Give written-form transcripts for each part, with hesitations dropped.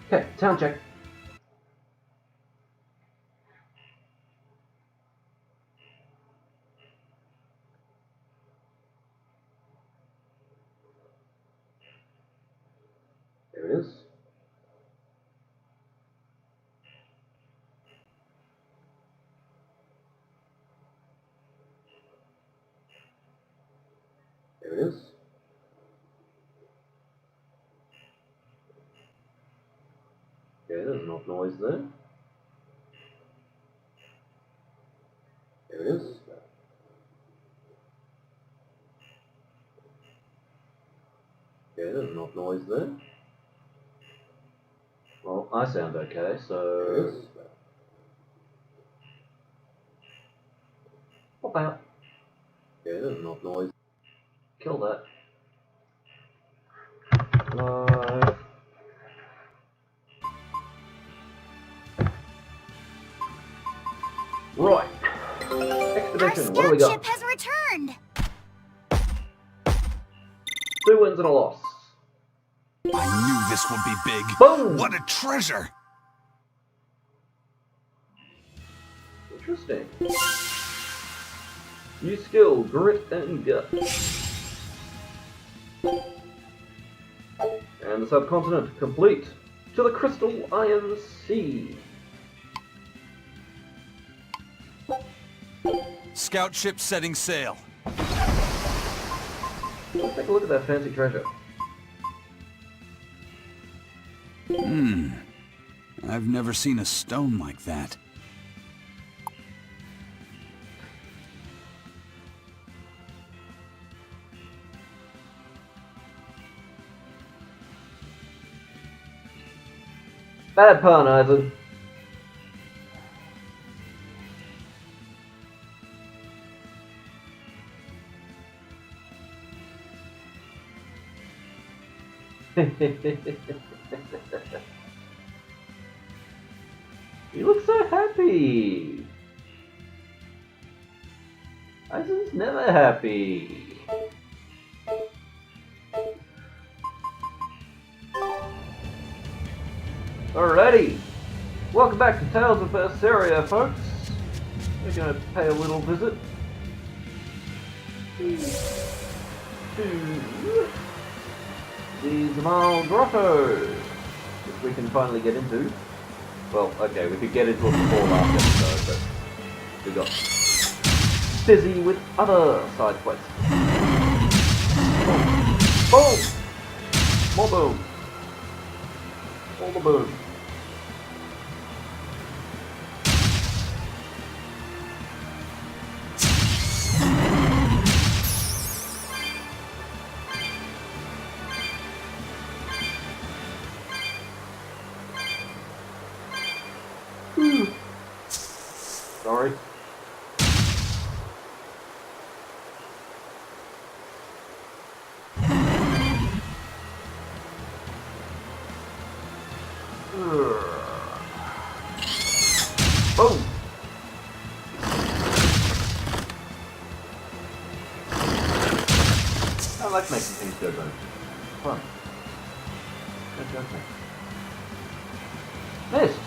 Okay, town check. There it is. There it is. Okay, there's enough noise there. There it is. Okay, there's enough noise there. Well, I sound okay, so... There it is. Pop out. Okay, there's enough noise. Kill that. Live. Right. Expedition, what do we got? Our scout ship has returned. 2 wins and a loss. I knew this would be big. Boom! What a treasure! Interesting. New skill, grit and gut. And the subcontinent, complete. To the Crystal Iron Sea. Scout ship setting sail. Let's take a look at that fancy treasure. I've never seen a stone like that. Bad pun, Eisen. You look so happy. Eisen's never happy. Alrighty, welcome back to Tales of Berseria, folks. We're going to pay a little visit to the Zamal Grotto, which we can finally get into. Well, okay, we could get into it before last episode, but we got busy with other side quests. Boom! More boom! All the boom. Sorry. Boom! I like making things go boom. Fun. Don't judge me. Missed!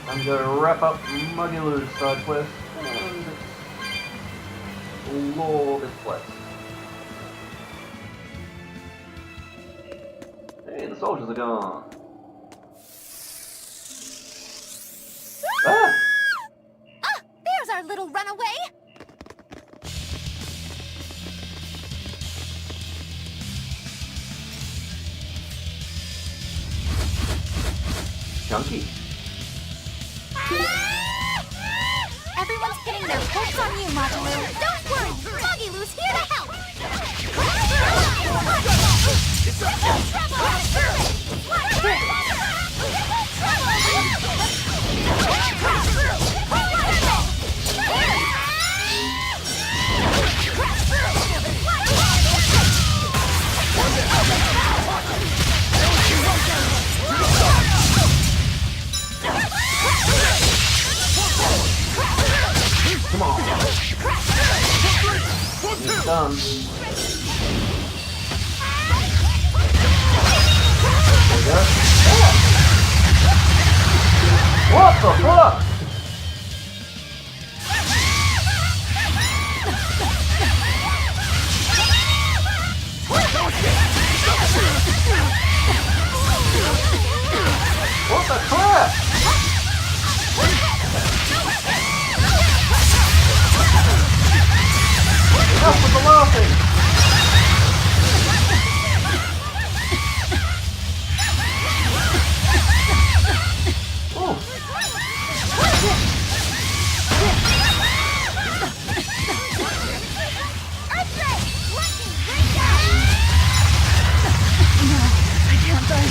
I'm going to wrap up Muggy Lou's side quest and explore this place. Hey, the soldiers are gone. Ah! Ah, there's our little runaway. Chunky. Everyone's pinning their hopes on you, Modular. Don't worry, Muggy Lou's here to help. done. There we go. What the fuck? What the crap? Enough with the laughing! Ooh.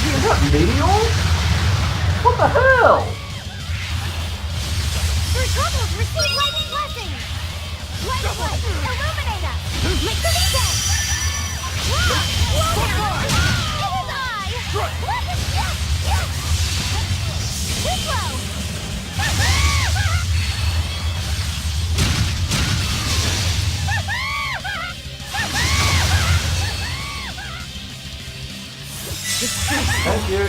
Is that meteors? What the hell? Your troubles receive lightning blessings! Lightning light, illuminate us! Make the weekend! Too slow! Thank you.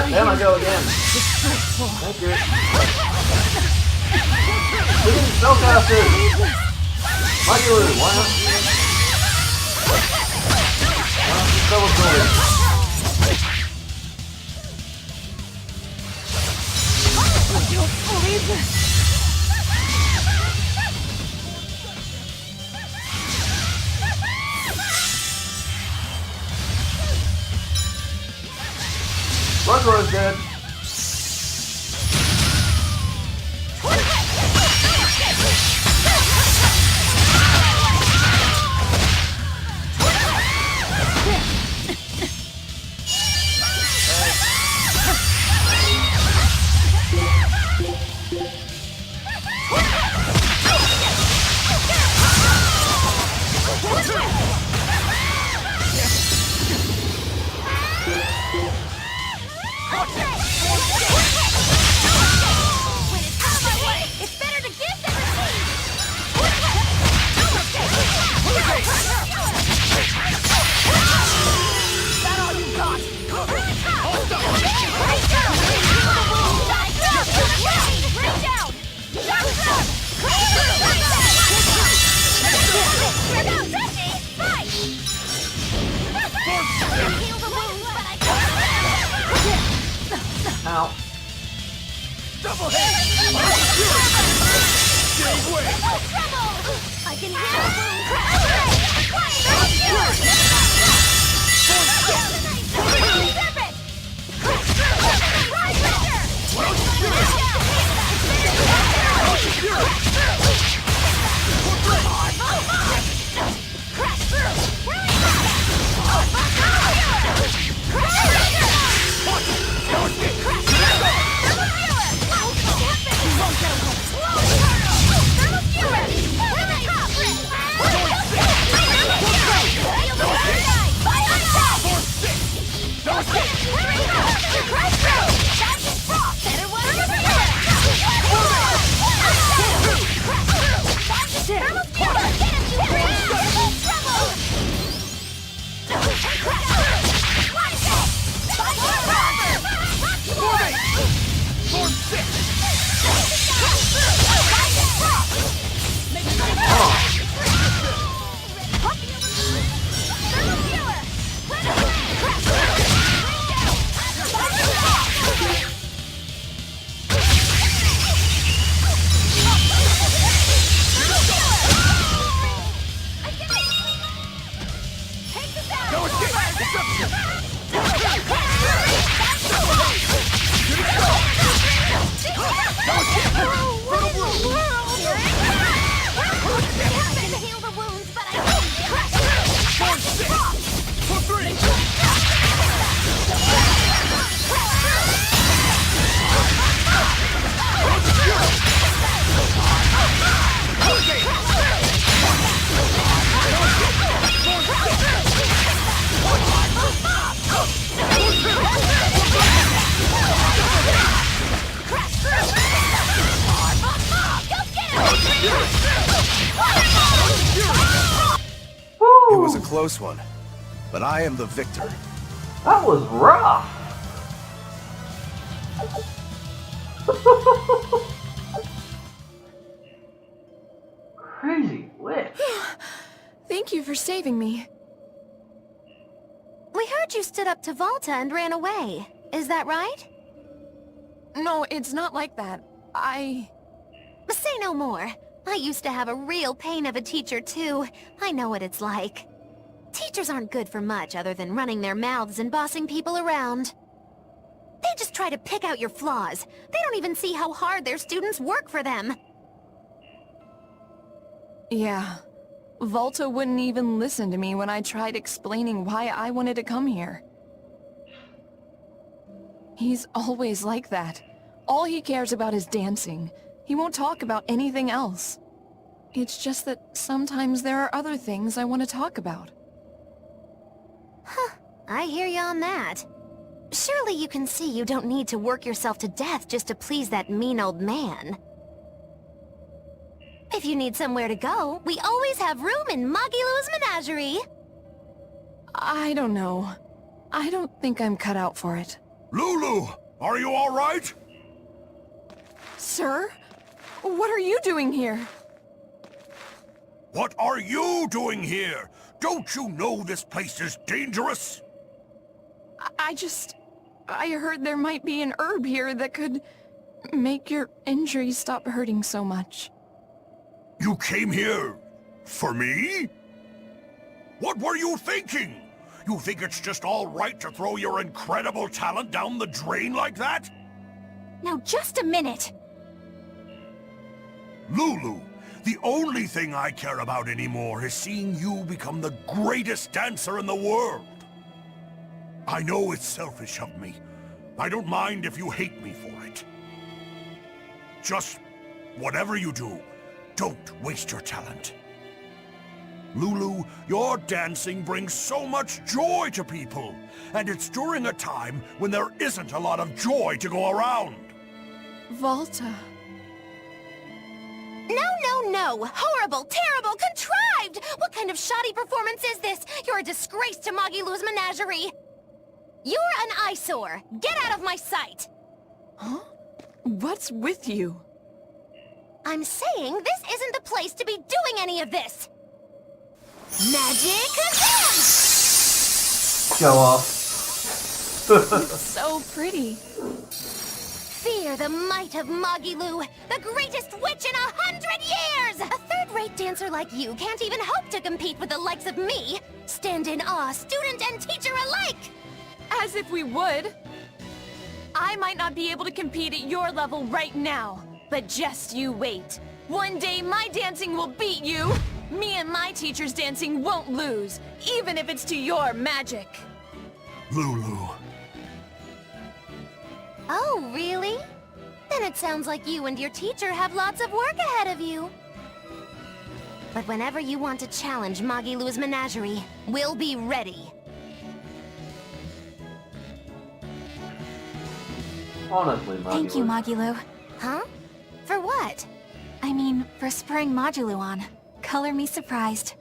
Damn I go again. Thank you. We didn't spellcast it. Mighty Lou, why not? Double sword. I don't believe this! Rugger's dead. It's better to give than receive! That all you got? Bring down! Heal the wounds, but I can't. Ow. Double hit! Give way! I can hear the close one, but I am the victor. That was rough. Crazy lit. Thank you for saving me. We heard you stood up to Volta and ran away. Is that right? No, it's not like that. Say no more. I used to have a real pain of a teacher, too. I know what it's like. Teachers aren't good for much other than running their mouths and bossing people around. They just try to pick out your flaws. They don't even see how hard their students work for them. Yeah. Volta wouldn't even listen to me when I tried explaining why I wanted to come here. He's always like that. All he cares about is dancing. He won't talk about anything else. It's just that sometimes there are other things I want to talk about. Huh. I hear you on that. Surely you can see you don't need to work yourself to death just to please that mean old man. If you need somewhere to go, we always have room in Magilou's menagerie. I don't know. I don't think I'm cut out for it. Lulu, are you all right? Sir? What are you doing here? What are you doing here? Don't you know this place is dangerous? I heard there might be an herb here that could make your injuries stop hurting so much. You came here for me? What were you thinking? You think it's just all right to throw your incredible talent down the drain like that? Now just a minute. Lulu, the only thing I care about anymore is seeing you become the greatest dancer in the world. I know it's selfish of me. I don't mind if you hate me for it. Just whatever you do, don't waste your talent. Lulu, your dancing brings so much joy to people, and it's during a time when there isn't a lot of joy to go around. Volta. No, no, no! Horrible, terrible, contrived! What kind of shoddy performance is this? You're a disgrace to Magilou's menagerie! You're an eyesore! Get out of my sight! Huh? What's with you? I'm saying this isn't the place to be doing any of this! Magic dance! Show off. So pretty. Fear the might of Magilou, the greatest witch in 100 years! A third-rate dancer like you can't even hope to compete with the likes of me! Stand in awe, student and teacher alike! As if we would. I might not be able to compete at your level right now, but just you wait. One day my dancing will beat you! Me and my teacher's dancing won't lose, even if it's to your magic. Lulu. Oh, really? Then it sounds like you and your teacher have lots of work ahead of you. But whenever you want to challenge Magilou's menagerie, we'll be ready. Honestly, Magilou. Thank you, Magilou. Huh? For what? I mean, for spurring Magilou on. Color me surprised.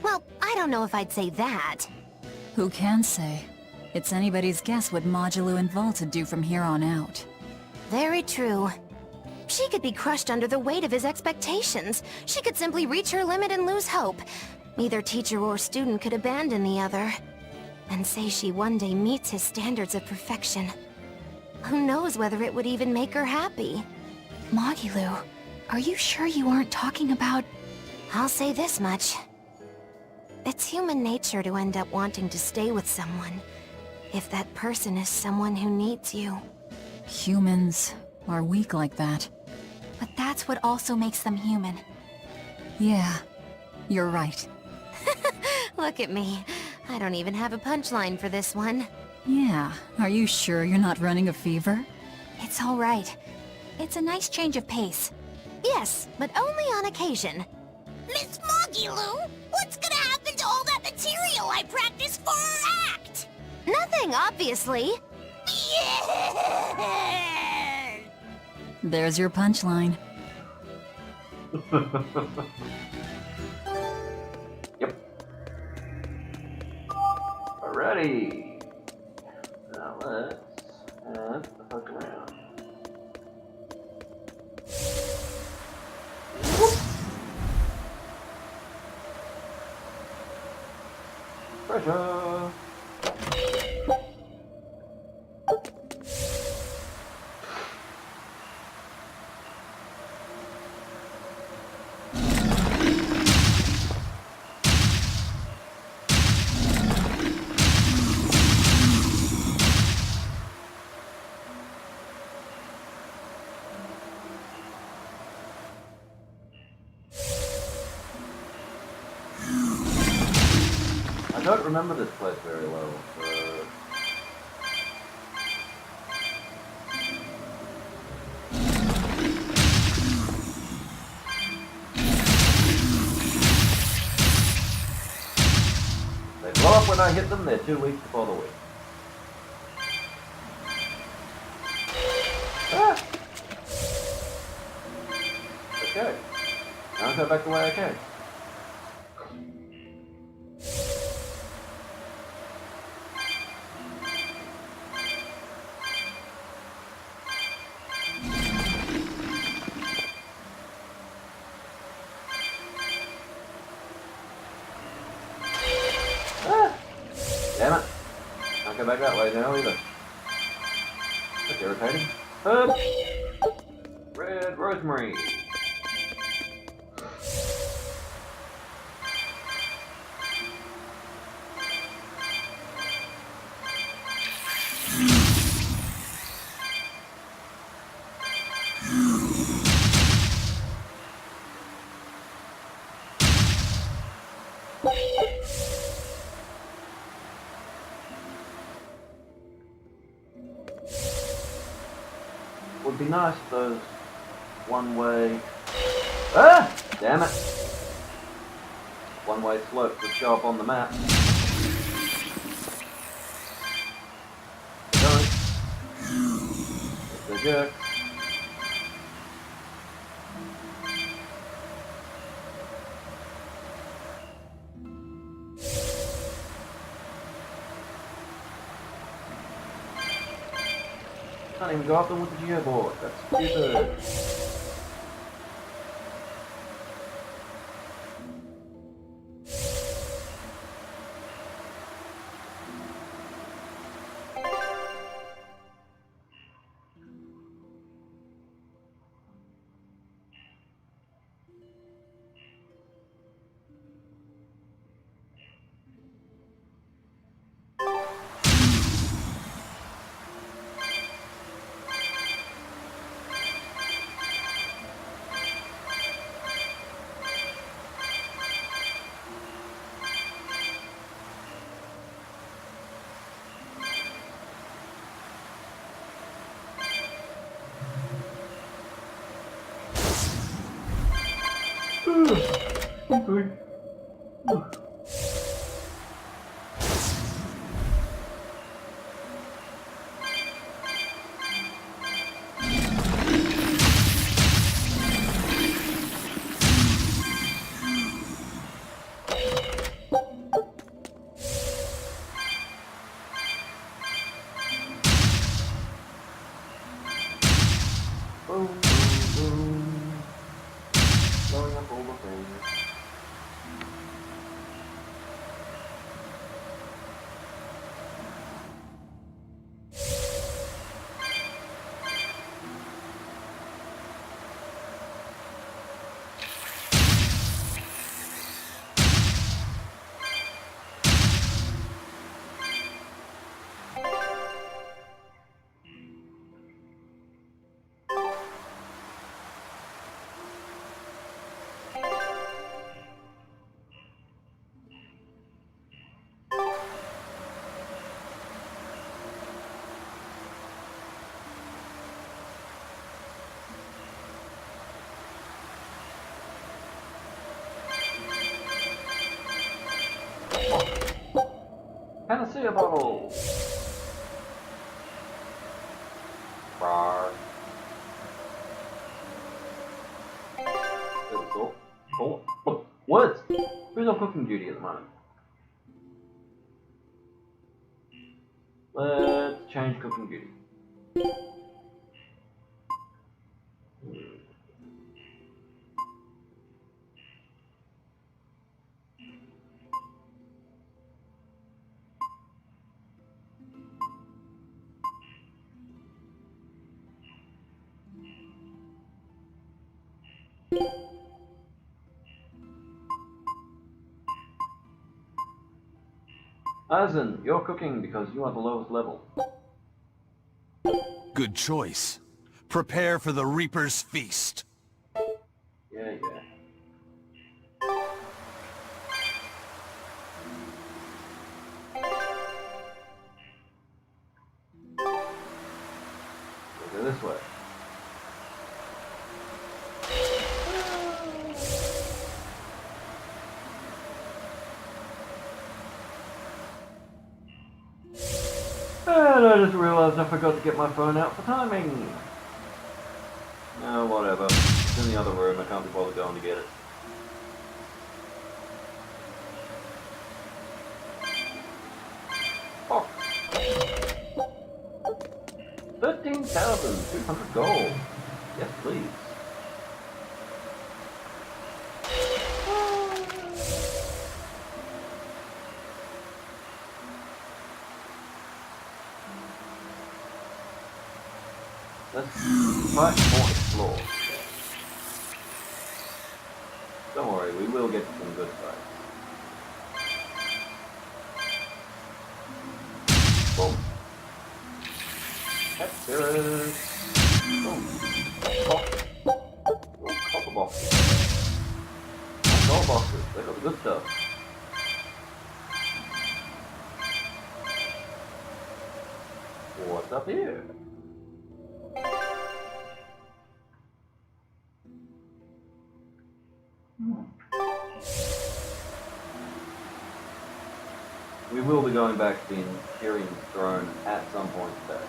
Well, I don't know if I'd say that. Who can say? It's anybody's guess what Magilou and Volta do from here on out. Very true. She could be crushed under the weight of his expectations. She could simply reach her limit and lose hope. Neither teacher or student could abandon the other. And say she one day meets his standards of perfection. Who knows whether it would even make her happy? Magilou, are you sure you aren't talking about... I'll say this much. It's human nature to end up wanting to stay with someone, if that person is someone who needs you. Humans are weak like that. But that's what also makes them human. Yeah, you're right. Look at me. I don't even have a punchline for this one. Yeah, are you sure you're not running a fever? It's all right. It's a nice change of pace. Yes, but only on occasion. Miss Magilou, what's gonna happen to all that material I practiced for her act? Nothing, obviously. There's your punchline. Yep. Alrighty. Now let's have a poke around. Whoop. Pressure. I don't remember this place very well, so... They blow up when I hit them, they're too weak to bother with. Ah! Okay. Now I'll go back the way I came. Damn it. Can't go back that way now either. That's irritating. Herb! Red rosemary. Would be nice if those one-way... Ah! Damn it! One-way slope would show up on the map. Don't. It's a jerk. Can't even go up them with the geoboard. That's stupid. Okay. Boom, boom, boom. Blowing up all the things. Panacea bottle! Rawr. Cool. What? Who's on cooking duty at the moment? Let's change cooking duty. Aizen, you're cooking because you are the lowest level. Good choice. Prepare for the Reaper's feast. Yeah. We'll go this way. And I just realised I forgot to get my phone out for timing. Oh, whatever. It's in the other room. I can't be bothered going to get it. Oh. 13,200 gold. Yes, please. Let's fight more explore. Don't worry, we will get some good fights. Boom. Cat Spirit. Boom. Copper boxes. Gold boxes, they got the good stuff. What's up here? We will be going back to the Imperium throne at some point today.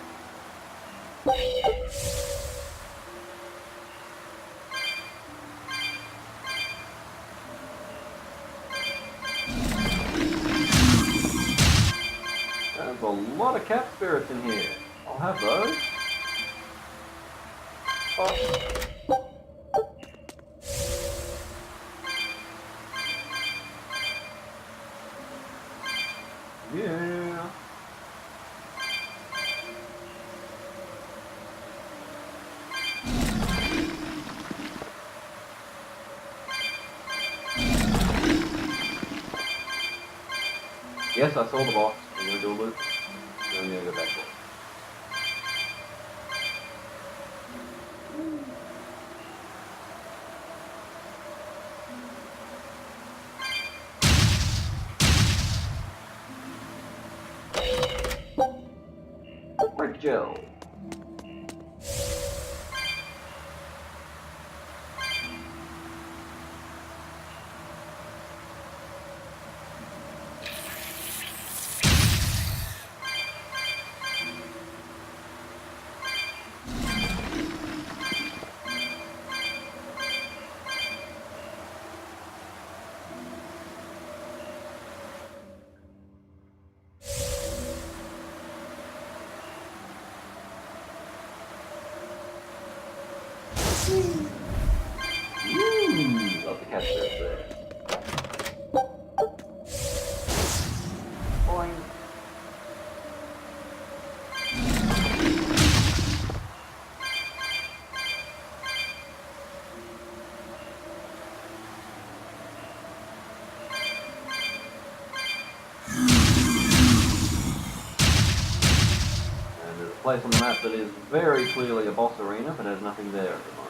There's a lot of cat spirits in here. I'll have those. Oh. Yeah. Yes, I saw the box. I'm gonna do a loop. Then I'm gonna go back for it. Brick gel. Love the cat spirits there. Boing. And there's a place on the map that is very clearly a boss arena, but has nothing there at the moment.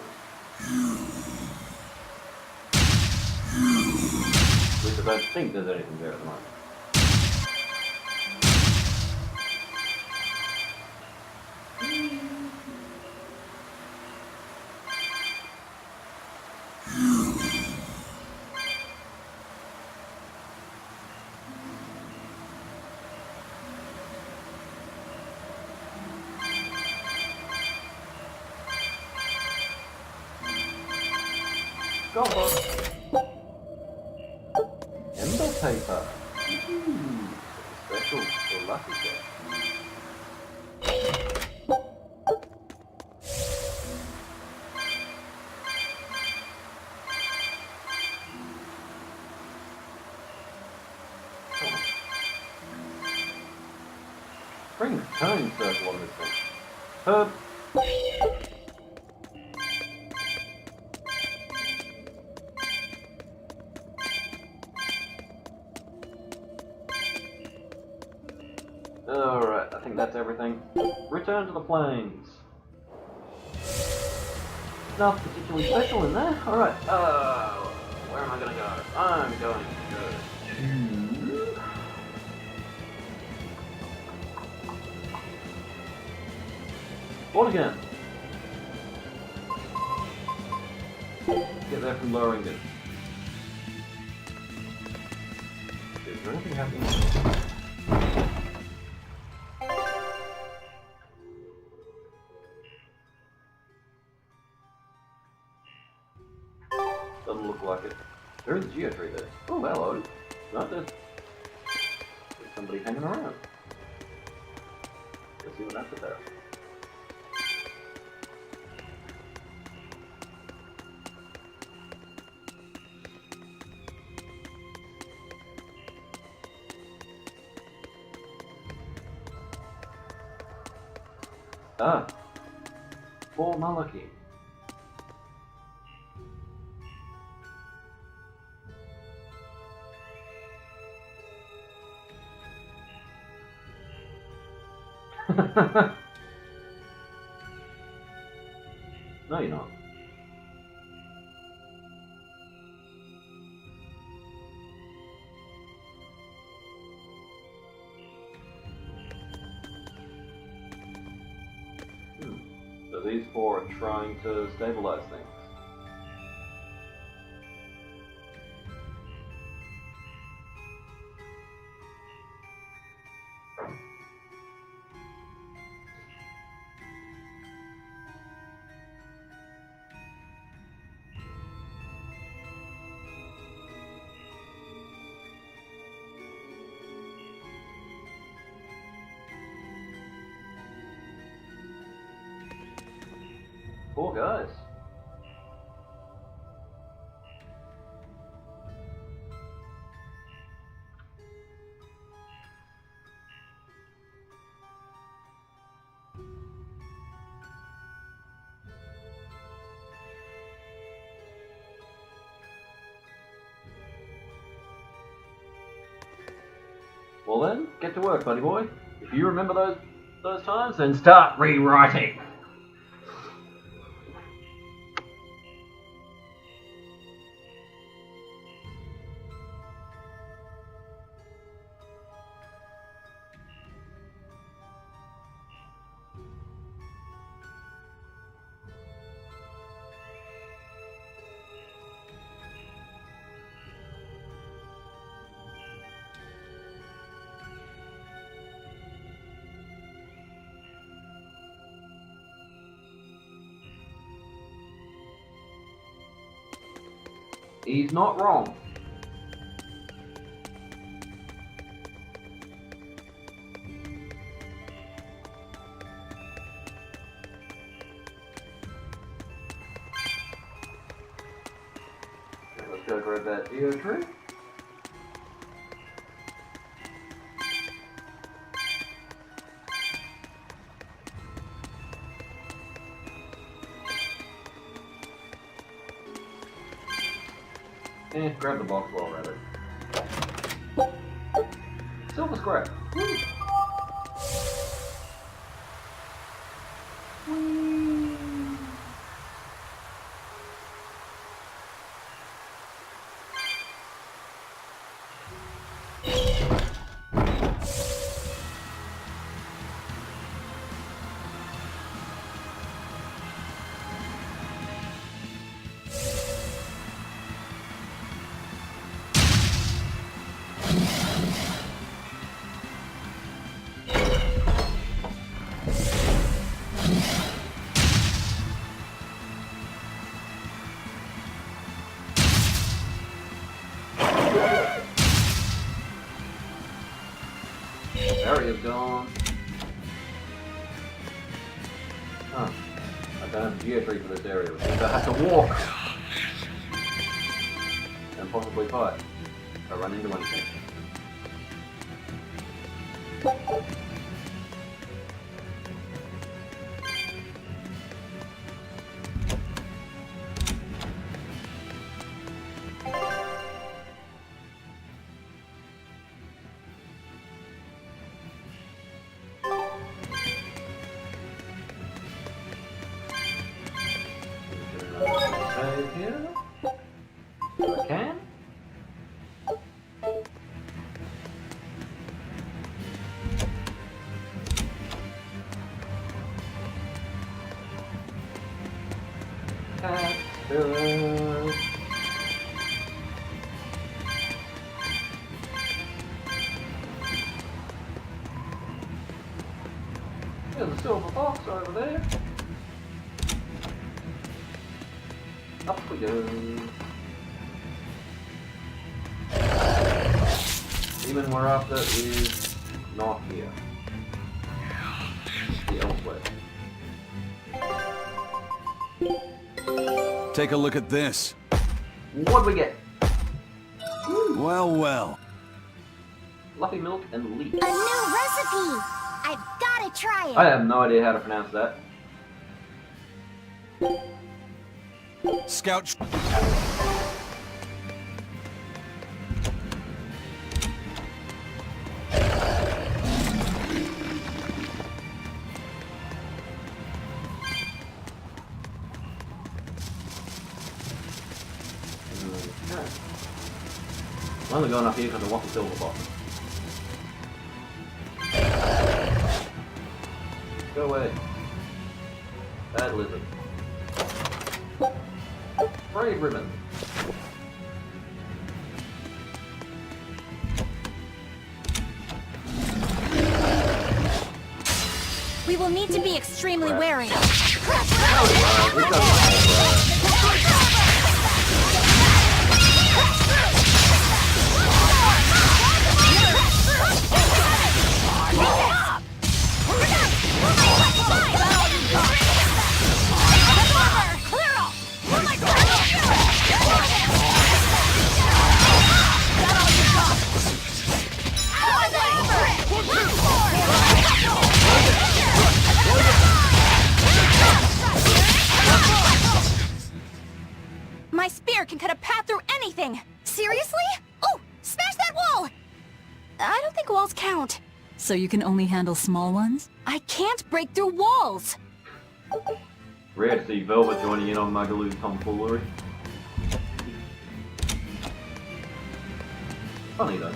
At least I don't think there's anything there at the moment. Go on. Ember paper. Special for lucky set. turning circle on this thing. Herb. Alright, I think that's everything. Return to the plains. Nothing particularly special in there. Alright, where am I gonna go? I'm going to go to... What again? Get there from Loringen. Is there anything happening? Doesn't look like it. There is a geotree there. Oh, hello. No, there's somebody hanging around. Let's see what that's about. Ah, Fort Malaki. No, you're not. So these four are trying to stabilize things. Poor guys. Well then, get to work, buddy boy. If you remember those times, then start rewriting. He's not wrong. Let's go grab that geotree. Grab the box while we're at it. Silver scrap. Woo. Area's gone. Huh. I don't have a geotree for this area, which means I have to walk. And possibly fight. If I run into anything. here. If I can. Cactus. There's a silver box over there. Up we go. Demon we're after is not here. The elsewhere. Take a look at this. What do we get? Well, well. Fluffy milk and leaf. A new recipe! I've gotta try it! I have no idea how to pronounce that. Scout. I'm only going up here because I want the silver box. Go away. Bad lizard. Brave ribbon. We will need to be extremely Crap. wary. My spear can cut a path through anything! Seriously? Oh, smash that wall! I don't think walls count. So you can only handle small ones? I can't break through walls! Rare to see Velvet joining in on Mugaloo's tomfoolery. Funny though.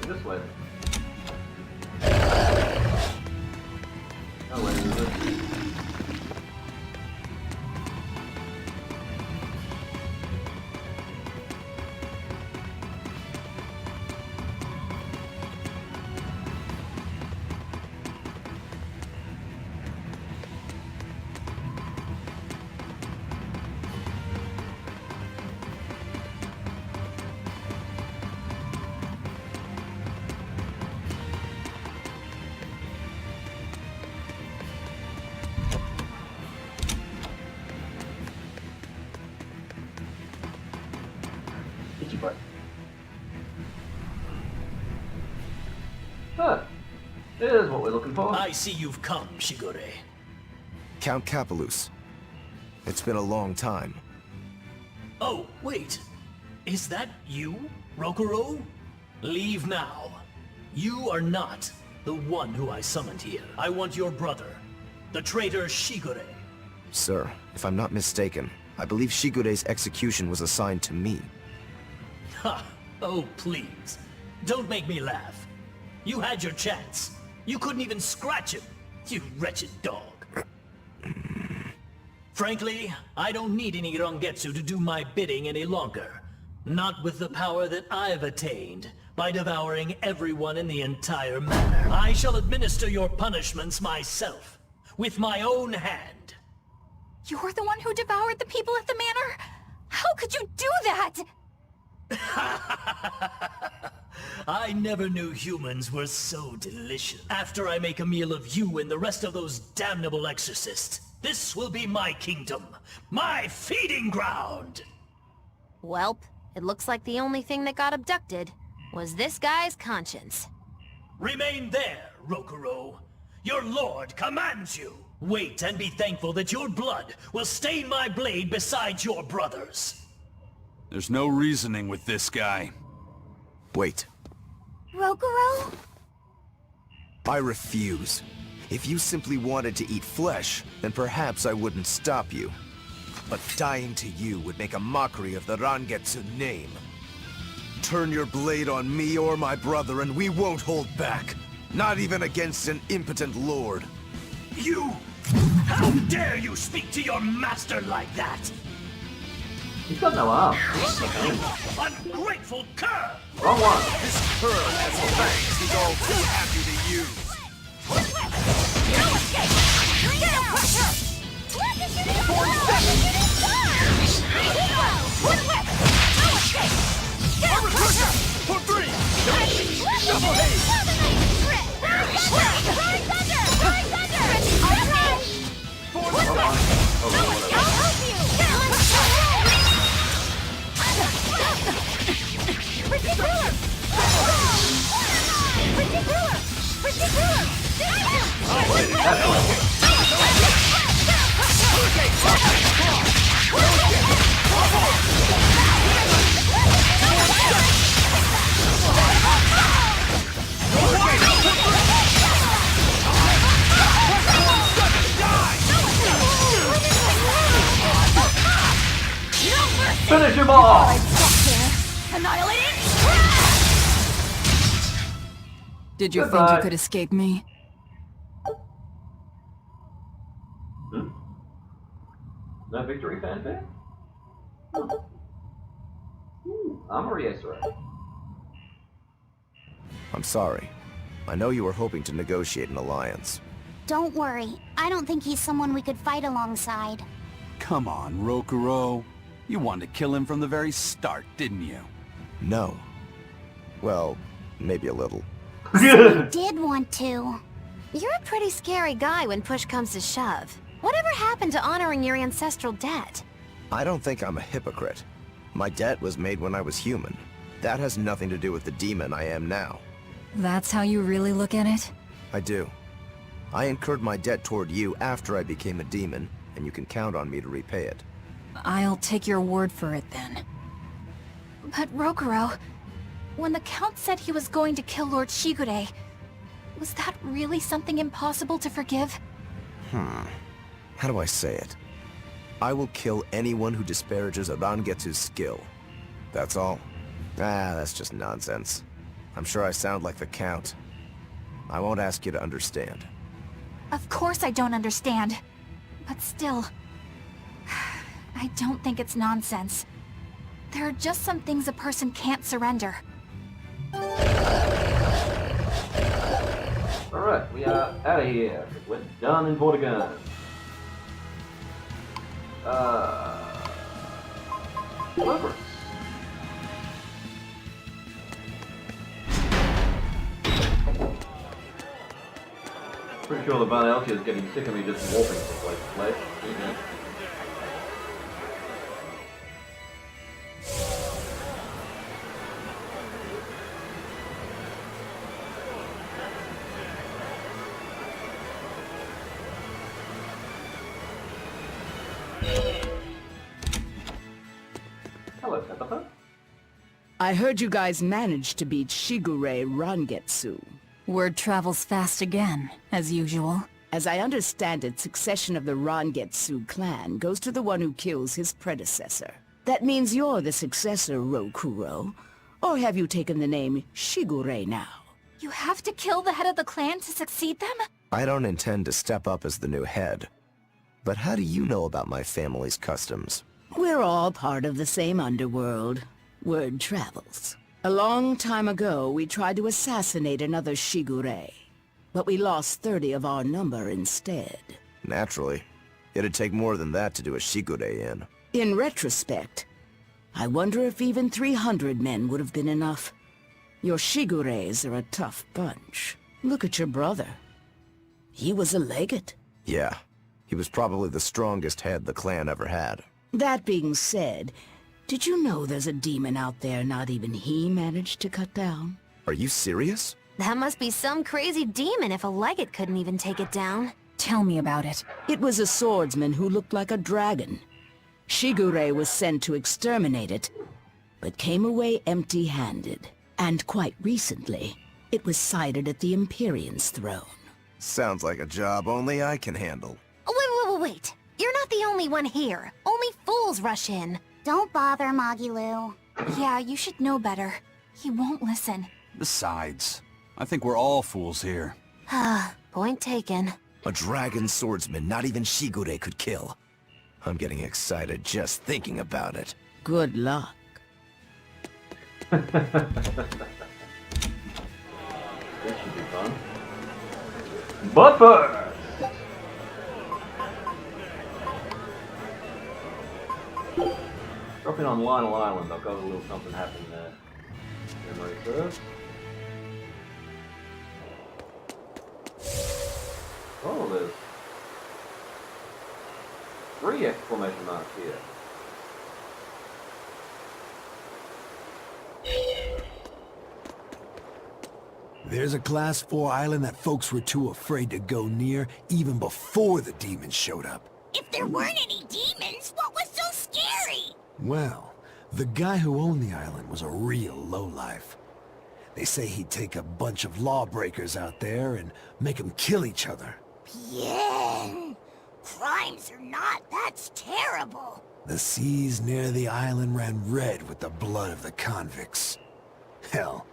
This way. Oh wait, is it? Itchy butt. Huh. Here's what we're looking for. I see you've come, Shigure. Count Capelus. It's been a long time. Oh, wait. Is that you, Rokuro? Leave now. You are not the one who I summoned here. I want your brother, the traitor Shigure. Sir, if I'm not mistaken, I believe Shigure's execution was assigned to me. Ha! Oh, please. Don't make me laugh. You had your chance. You couldn't even scratch him, you wretched dog. Frankly, I don't need any Rangetsu to do my bidding any longer. Not with the power that I've attained by devouring everyone in the entire manor. I shall administer your punishments myself, with my own hand. You're the one who devoured the people at the manor? How could you do that? I never knew humans were so delicious. After I make a meal of you and the rest of those damnable exorcists, this will be my kingdom, my feeding ground! Welp, it looks like the only thing that got abducted was this guy's conscience. Remain there, Rokuro. Your lord commands you. Wait and be thankful that your blood will stain my blade beside your brother's. There's no reasoning with this guy. Wait. Rokuro? I refuse. If you simply wanted to eat flesh, then perhaps I wouldn't stop you. But dying to you would make a mockery of the Rangetsu name. Turn your blade on me or my brother and we won't hold back. Not even against an impotent lord. You! How dare you speak to your master like that? He's got no arm. Ungrateful cur! Wrong one. This pearl has fangs he's all too happy to use. For three! Double haste! Finish him off! Did you think Goodbye. you could escape me? No victory fanfare? Armory X-ray. I'm sorry. I know you were hoping to negotiate an alliance. Don't worry. I don't think he's someone we could fight alongside. Come on, Rokuro. You wanted to kill him from the very start, didn't you? No. Well, maybe a little. Did want to. You're a pretty scary guy when push comes to shove. Whatever happened to honoring your ancestral debt? I don't think I'm a hypocrite. My debt was made when I was human. That has nothing to do with the demon I am now. That's how you really look at it? I do. I incurred my debt toward you after I became a demon, and you can count on me to repay it. I'll take your word for it then. But Rokuro, when the Count said he was going to kill Lord Shigure, was that really something impossible to forgive? How do I say it? I will kill anyone who disparages a Rangetsu's skill. That's all. That's just nonsense. I'm sure I sound like the Count. I won't ask you to understand. Of course I don't understand. But still, I don't think it's nonsense. There are just some things a person can't surrender. Alright, we are out of here. We're done in Vortigern. Deliverance. Pretty sure the Van Elkia is getting sick of me just warping from place to place. Hello, Pepper. I heard you guys managed to beat Shigure Rangetsu. Word travels fast again, as usual. As I understand it, succession of the Rangetsu clan goes to the one who kills his predecessor. That means you're the successor, Rokuro. Or have you taken the name Shigure now? You have to kill the head of the clan to succeed them? I don't intend to step up as the new head. But how do you know about my family's customs? We're all part of the same underworld. Word travels. A long time ago, we tried to assassinate another Shigure. But we lost 30 of our number instead. Naturally. It'd take more than that to do a Shigure in. In retrospect, I wonder if even 300 men would have been enough. Your Shigureis are a tough bunch. Look at your brother. He was a legate. Yeah, he was probably the strongest head the clan ever had. That being said, did you know there's a demon out there not even he managed to cut down? Are you serious? That must be some crazy demon if a legate couldn't even take it down. Tell me about it. It was a swordsman who looked like a dragon. Shigure was sent to exterminate it, but came away empty-handed. And quite recently, it was sighted at the Empyrean's throne. Sounds like a job only I can handle. Wait. You're not the only one here. Only fools rush in. Don't bother, Magilu. Yeah, you should know better. He won't listen. Besides, I think we're all fools here. Point taken. A dragon swordsman not even Shigure could kill. I'm getting excited just thinking about it. Good luck. This should be fun. But first! Drop in on Lionel Island. I've got a little something happening there. Memory serves. Oh, there's 3 exclamation marks here. There's a Class 4 island that folks were too afraid to go near even before the demons showed up. If there weren't any demons, what was so scary? Well, the guy who owned the island was a real lowlife. They say he'd take a bunch of lawbreakers out there and make them kill each other. Bien. Crimes or not, that's terrible. The seas near the island ran red with the blood of the convicts. Hell,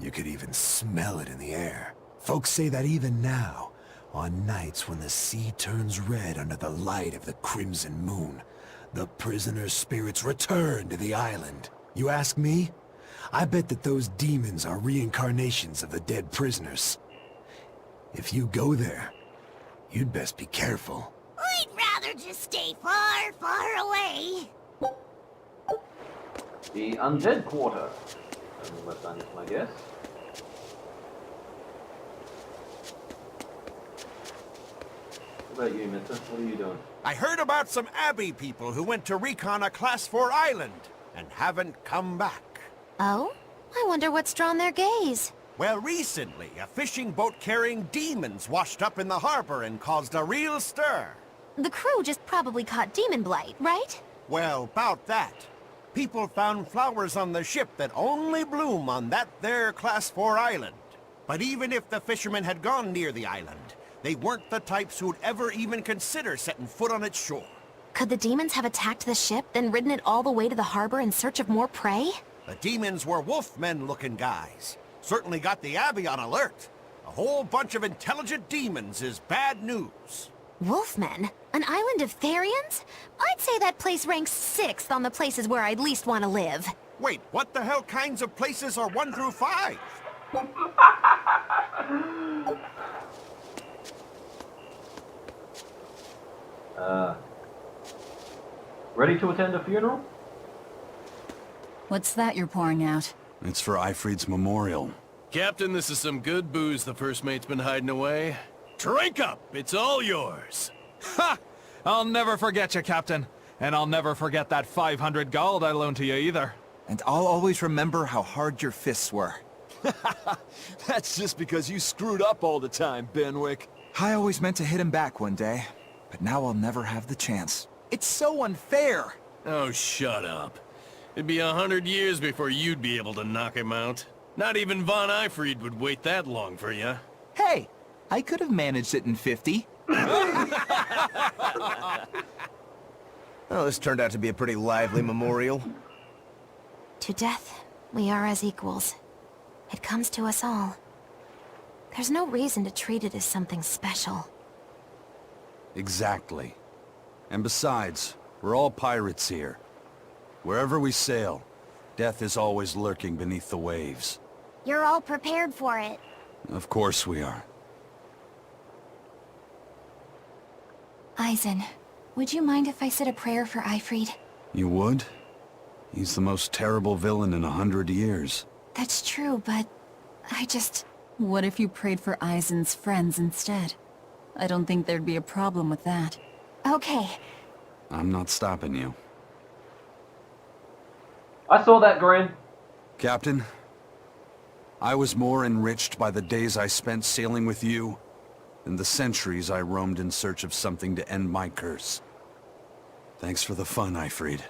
you could even smell it in the air. Folks say that even now, on nights when the sea turns red under the light of the crimson moon, the prisoners' spirits return to the island. You ask me? I bet that those demons are reincarnations of the dead prisoners. If you go there, you'd best be careful. I'd rather just stay far, far away. The Undead Quarter. Unless I miss my guess. What about you, mister? What are you doing? I heard about some Abbey people who went to recon a Class 4 island and haven't come back. Oh? I wonder what's drawn their gaze. Well, recently, a fishing boat carrying demons washed up in the harbor and caused a real stir. The crew just probably caught demon blight, right? Well, about that. People found flowers on the ship that only bloom on that there Class 4 island. But even if the fishermen had gone near the island, they weren't the types who'd ever even consider setting foot on its shore. Could the demons have attacked the ship, then ridden it all the way to the harbor in search of more prey? The demons were wolfmen-looking guys. Certainly got the Abbey on alert. A whole bunch of intelligent demons is bad news. Wolfmen? An island of Therians? I'd say that place ranks 6th on the places where I'd least want to live. Wait, what the hell kinds of places are 1 through 5? Ready to attend a funeral? What's that you're pouring out? It's for Ifrid's memorial. Captain, this is some good booze the first mate's been hiding away. Drink up! It's all yours! Ha! I'll never forget you, Captain. And I'll never forget that 500 gold I loaned to you either. And I'll always remember how hard your fists were. That's just because you screwed up all the time, Benwick. I always meant to hit him back one day, but now I'll never have the chance. It's so unfair! Oh, shut up. It'd be 100 years before you'd be able to knock him out. Not even Von Ifrid would wait that long for you. Hey, I could have managed it in 50. Well, this turned out to be a pretty lively memorial. To death, we are as equals. It comes to us all. There's no reason to treat it as something special. Exactly. And besides, we're all pirates here. Wherever we sail, death is always lurking beneath the waves. You're all prepared for it. Of course we are. Eisen, would you mind if I said a prayer for Ifrid? You would? He's the most terrible villain in 100 years. That's true, but I just... What if you prayed for Aizen's friends instead? I don't think there'd be a problem with that. Okay. I'm not stopping you. I saw that grin. Captain, I was more enriched by the days I spent sailing with you than the centuries I roamed in search of something to end my curse. Thanks for the fun, Ifrid.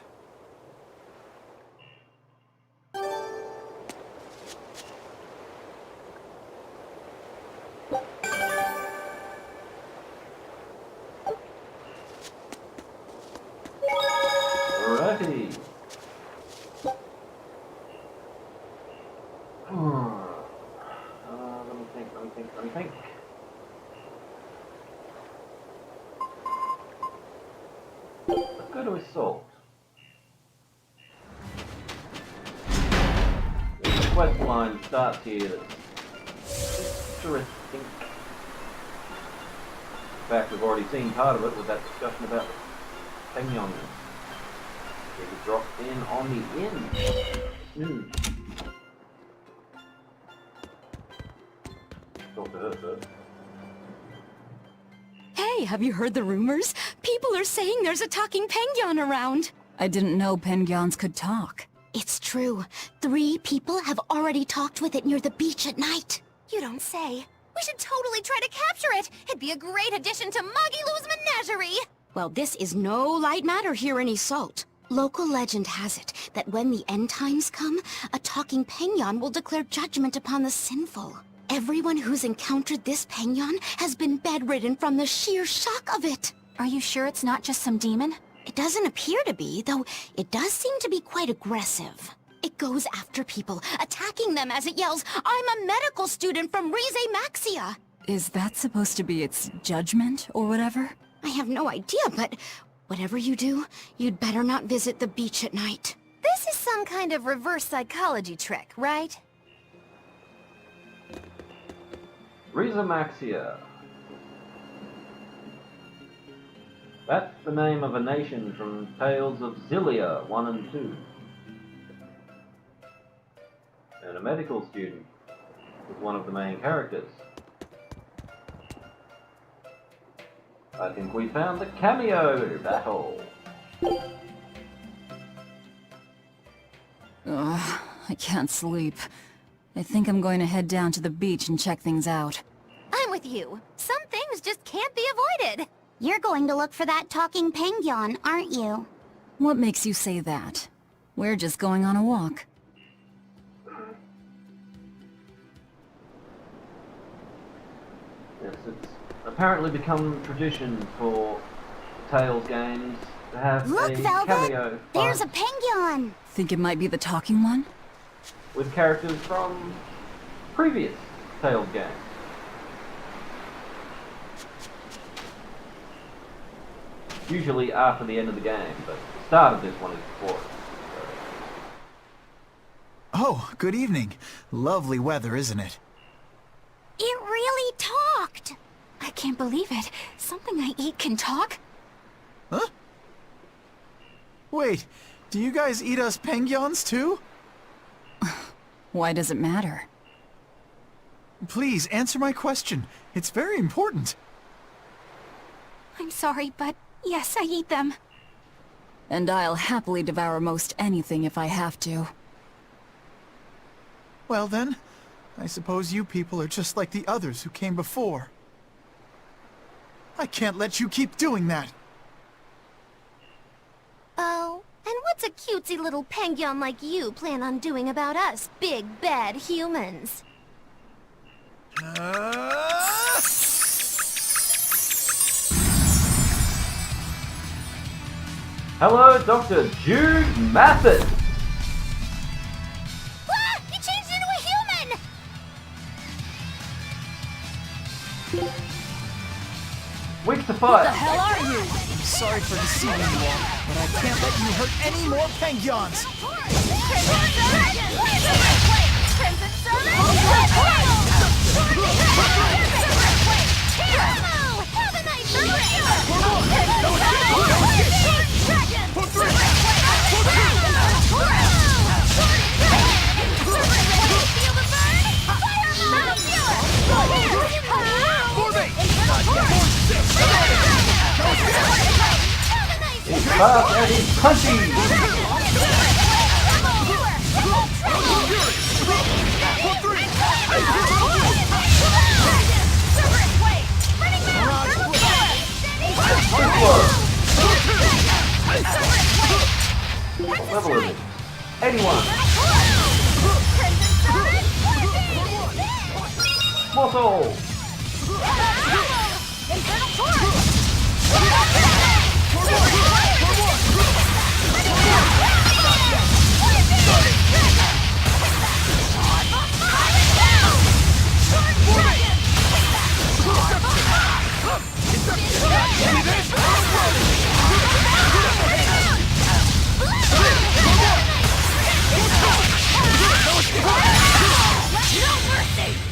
Alrighty. Let me think. Let's go to Assault. The quest line starts here that's interesting. In fact, we've already seen part of it with that discussion about the Penyon. It dropped in on the end. Talk to her first. Hey, have you heard the rumors? People are saying there's a talking penguin around. I didn't know penguins could talk. It's true. 3 people have already talked with it near the beach at night. You don't say. We should totally try to capture it. It'd be a great addition to Magilou's menagerie. Well, this is no light matter here in Isolt. Local legend has it that when the end times come, a talking penguin will declare judgment upon the sinful. Everyone who's encountered this penguin has been bedridden from the sheer shock of it. Are you sure it's not just some demon? It doesn't appear to be, though it does seem to be quite aggressive. It goes after people, attacking them as it yells, "I'm a medical student from Rize Maxia!" Is that supposed to be its judgment, or whatever? I have no idea, but whatever you do, you'd better not visit the beach at night. This is some kind of reverse psychology trick, right? Rizamaxia. That's the name of a nation from Tales of Zillia 1 and 2. And a medical student was one of the main characters. I think we found the cameo battle. Ugh, I can't sleep. I think I'm going to head down to the beach and check things out. I'm with you. Some things just can't be avoided. You're going to look for that talking penguin, aren't you? What makes you say that? We're just going on a walk. Yes, it's apparently become tradition for Tales games to have Look, a Velvet! cameo There's a fight penguin! Think it might be the talking one? with characters from previous Tales games. Usually after the end of the game, but the start of this one is before it. Oh, good evening. Lovely weather, isn't it? It really talked! I can't believe it. Something I eat can talk? Huh? Wait, do you guys eat us penguins too? Why does it matter? Please, answer my question. It's very important. I'm sorry, but yes, I eat them. And I'll happily devour most anything if I have to. Well then, I suppose you people are just like the others who came before. I can't let you keep doing that. Oh, and what's a cutesy little penguin like you plan on doing about us, big bad humans? Hello, Dr. Jude Mathis! Ah! He changed into a human! Weak to What fight! the hell are you? I'm sorry for deceiving you all, but I can't let you hurt any more penguins! fast and he's punchy! What level is it? 81! Mortal!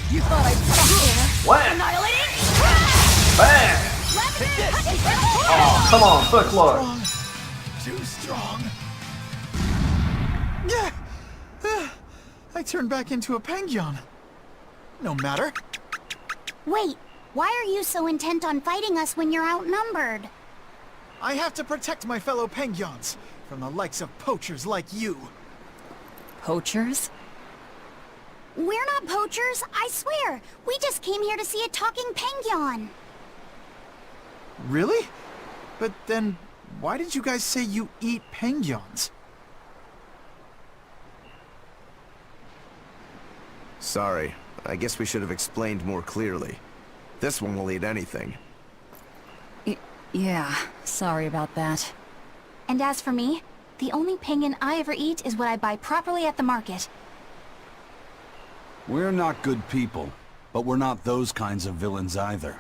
You thought I'd stop there? What? Annihilating? Bam! Oh, come on, first blood. Too strong. Yeah. I turned back into a Penguin. No matter. Wait, why are you so intent on fighting us when you're outnumbered? I have to protect my fellow Penguins from the likes of poachers like you. Poachers? We're not poachers, I swear. We just came here to see a talking Penguin. Really? But then, why did you guys say you eat Penguins? Sorry. I guess we should have explained more clearly. This one will eat anything. Yeah, sorry about that. And as for me, the only penguin I ever eat is what I buy properly at the market. We're not good people, but we're not those kinds of villains either.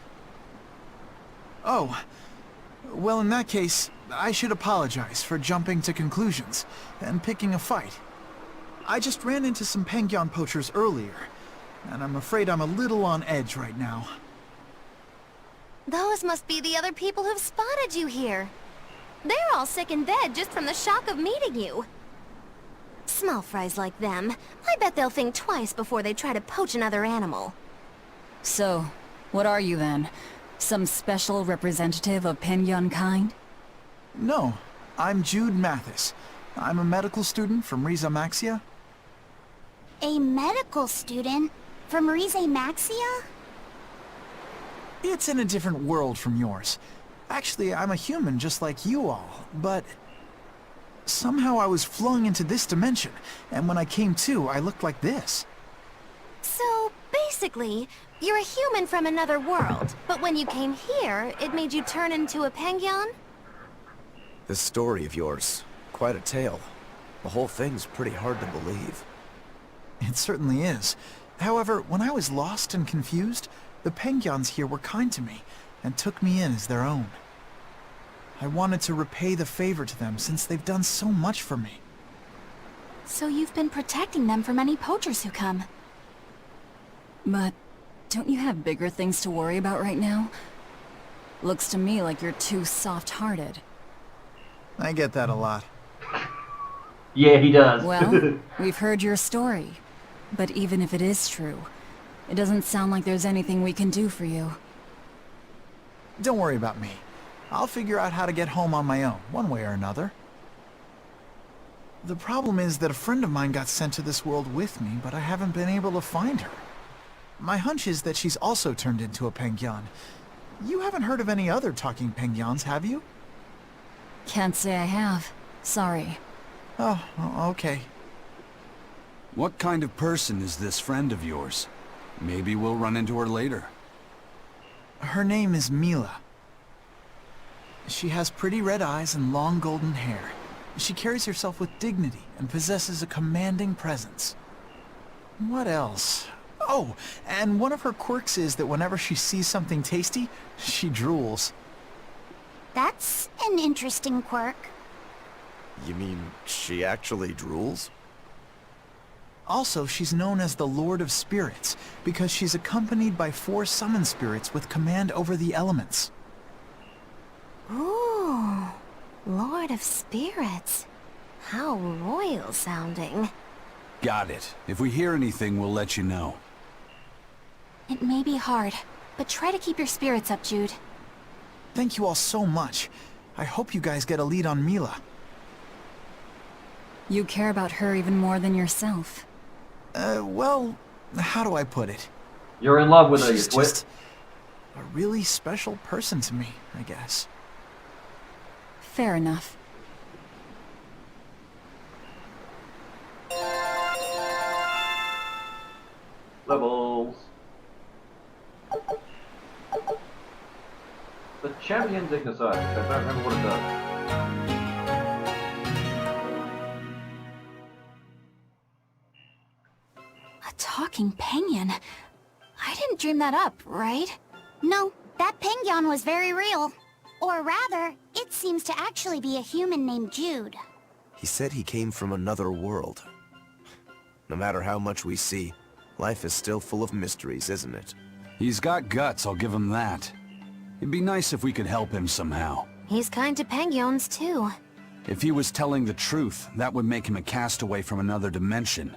Oh. Well, in that case, I should apologize for jumping to conclusions and picking a fight. I just ran into some Penguin poachers earlier, and I'm afraid I'm a little on edge right now. Those must be the other people who've spotted you here. They're all sick in bed just from the shock of meeting you. Small fries like them, I bet they'll think twice before they try to poach another animal. So, what are you then? Some special representative of Penguin kind? No, I'm Jude Mathis. I'm a medical student from Riza Maxia. A medical student? From Rize Maxia? It's in a different world from yours. Actually, I'm a human just like you all, but... somehow I was flung into this dimension, and when I came to, I looked like this. So, basically, you're a human from another world, but when you came here, it made you turn into a Penguin? This story of yours, quite a tale. The whole thing's pretty hard to believe. It certainly is. However, when I was lost and confused, the Penguins here were kind to me, and took me in as their own. I wanted to repay the favor to them since they've done so much for me. So you've been protecting them from any poachers who come. But don't you have bigger things to worry about right now? Looks to me like you're too soft-hearted. I get that a lot. Yeah, he does. Well, we've heard your story. But even if it is true, it doesn't sound like there's anything we can do for you. Don't worry about me. I'll figure out how to get home on my own, one way or another. The problem is that a friend of mine got sent to this world with me, but I haven't been able to find her. My hunch is that she's also turned into a Penguin. You haven't heard of any other talking Penguins, have you? Can't say I have. Sorry. Oh, okay. What kind of person is this friend of yours? Maybe we'll run into her later. Her name is Mila. She has pretty red eyes and long golden hair. She carries herself with dignity and possesses a commanding presence. What else? Oh, and one of her quirks is that whenever she sees something tasty, she drools. That's an interesting quirk. You mean she actually drools? Also, she's known as the Lord of Spirits, because she's accompanied by 4 summon spirits with command over the elements. Ooh, Lord of Spirits. How royal sounding. Got it. If we hear anything, we'll let you know. It may be hard, but try to keep your spirits up, Jude. Thank you all so much. I hope you guys get a lead on Mila. You care about her even more than yourself. Well, how do I put it? You're in love with her, you She's twit. just a really special person to me, I guess. Fair enough. Levels. The Champion's Exercise. I don't remember what it does. A talking penguin? I didn't dream that up, right? No, that penguin was very real. Or rather, it seems to actually be a human named Jude. He said he came from another world. No matter how much we see, life is still full of mysteries, isn't it? He's got guts, I'll give him that. It'd be nice if we could help him somehow. He's kind to penguins, too. If he was telling the truth, that would make him a castaway from another dimension.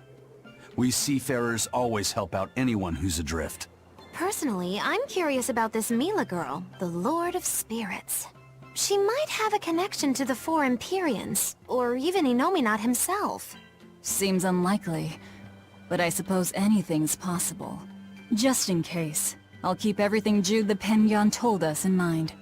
We seafarers always help out anyone who's adrift. Personally, I'm curious about this Mila girl, the Lord of Spirits. She might have a connection to the Four Empyreans, or even Inominat himself. Seems unlikely, but I suppose anything's possible. Just in case, I'll keep everything Jude the Penguin told us in mind.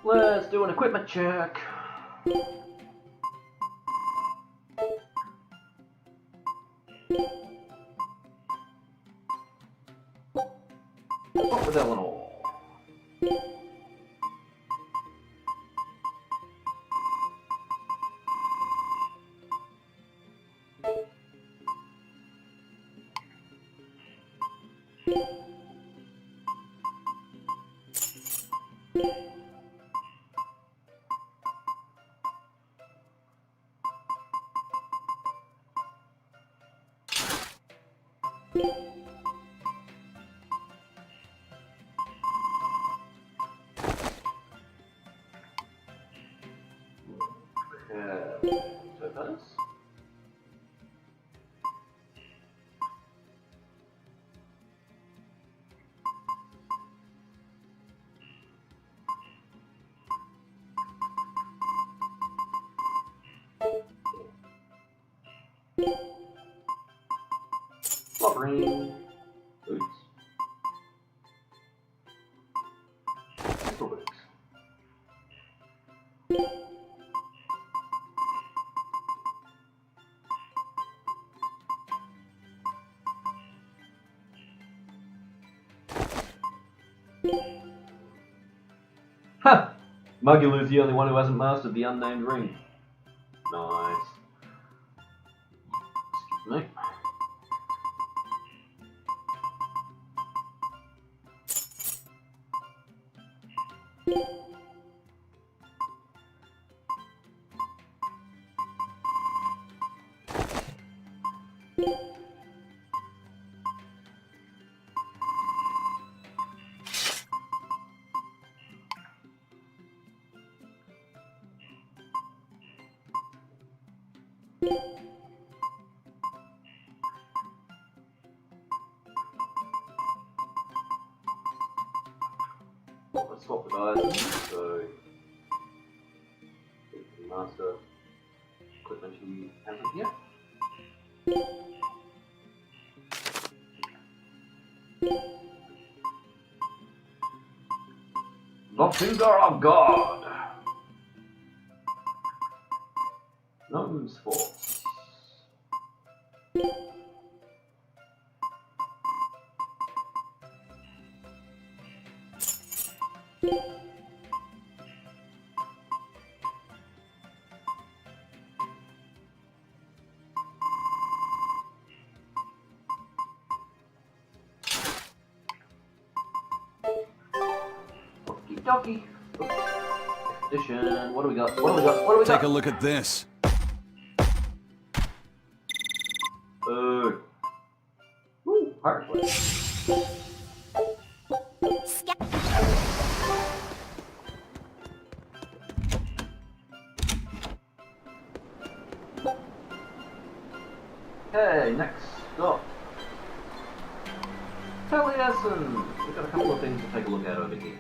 Let's do an equipment check. What with Eleanor? So that's Blubbering. Oops. Little boots. Ha! Mugulu's the only one who hasn't mastered the unnamed ring. Nice. Excuse me. Let's swap the dice, so master equipment he hasn't yet. The Finger of God! Gnome's Force. Okie dokie. Expedition. What do we got? What do we got? What do we got? Take a look at this. Woo, hard play. Okay, next up. Hell yes, listen! We've got a couple of things to take a look at over here.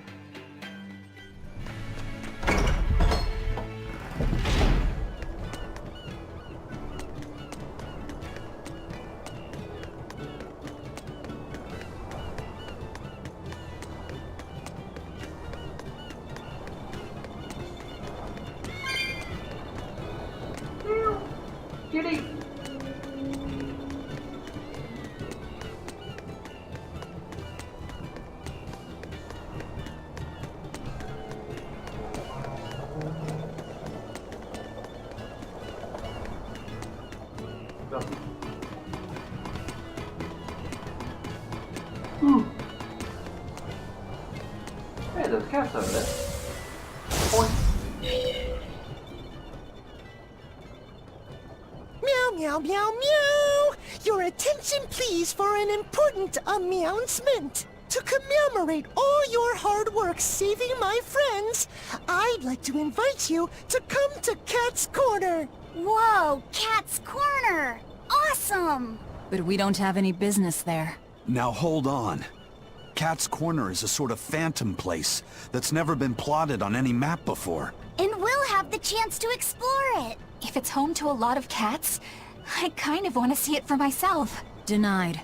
Kitty! Hey, there's cats over there. Point. Meow, meow, meow, meow! Your attention, please, for an important announcement. To commemorate all your hard work saving my friends, I'd like to invite you to come to Cat's Corner. Whoa, Cat's Corner! Awesome! But we don't have any business there. Now hold on. Cat's Corner is a sort of phantom place that's never been plotted on any map before. And we'll have the chance to explore it. If it's home to a lot of cats, I kind of want to see it for myself. Denied.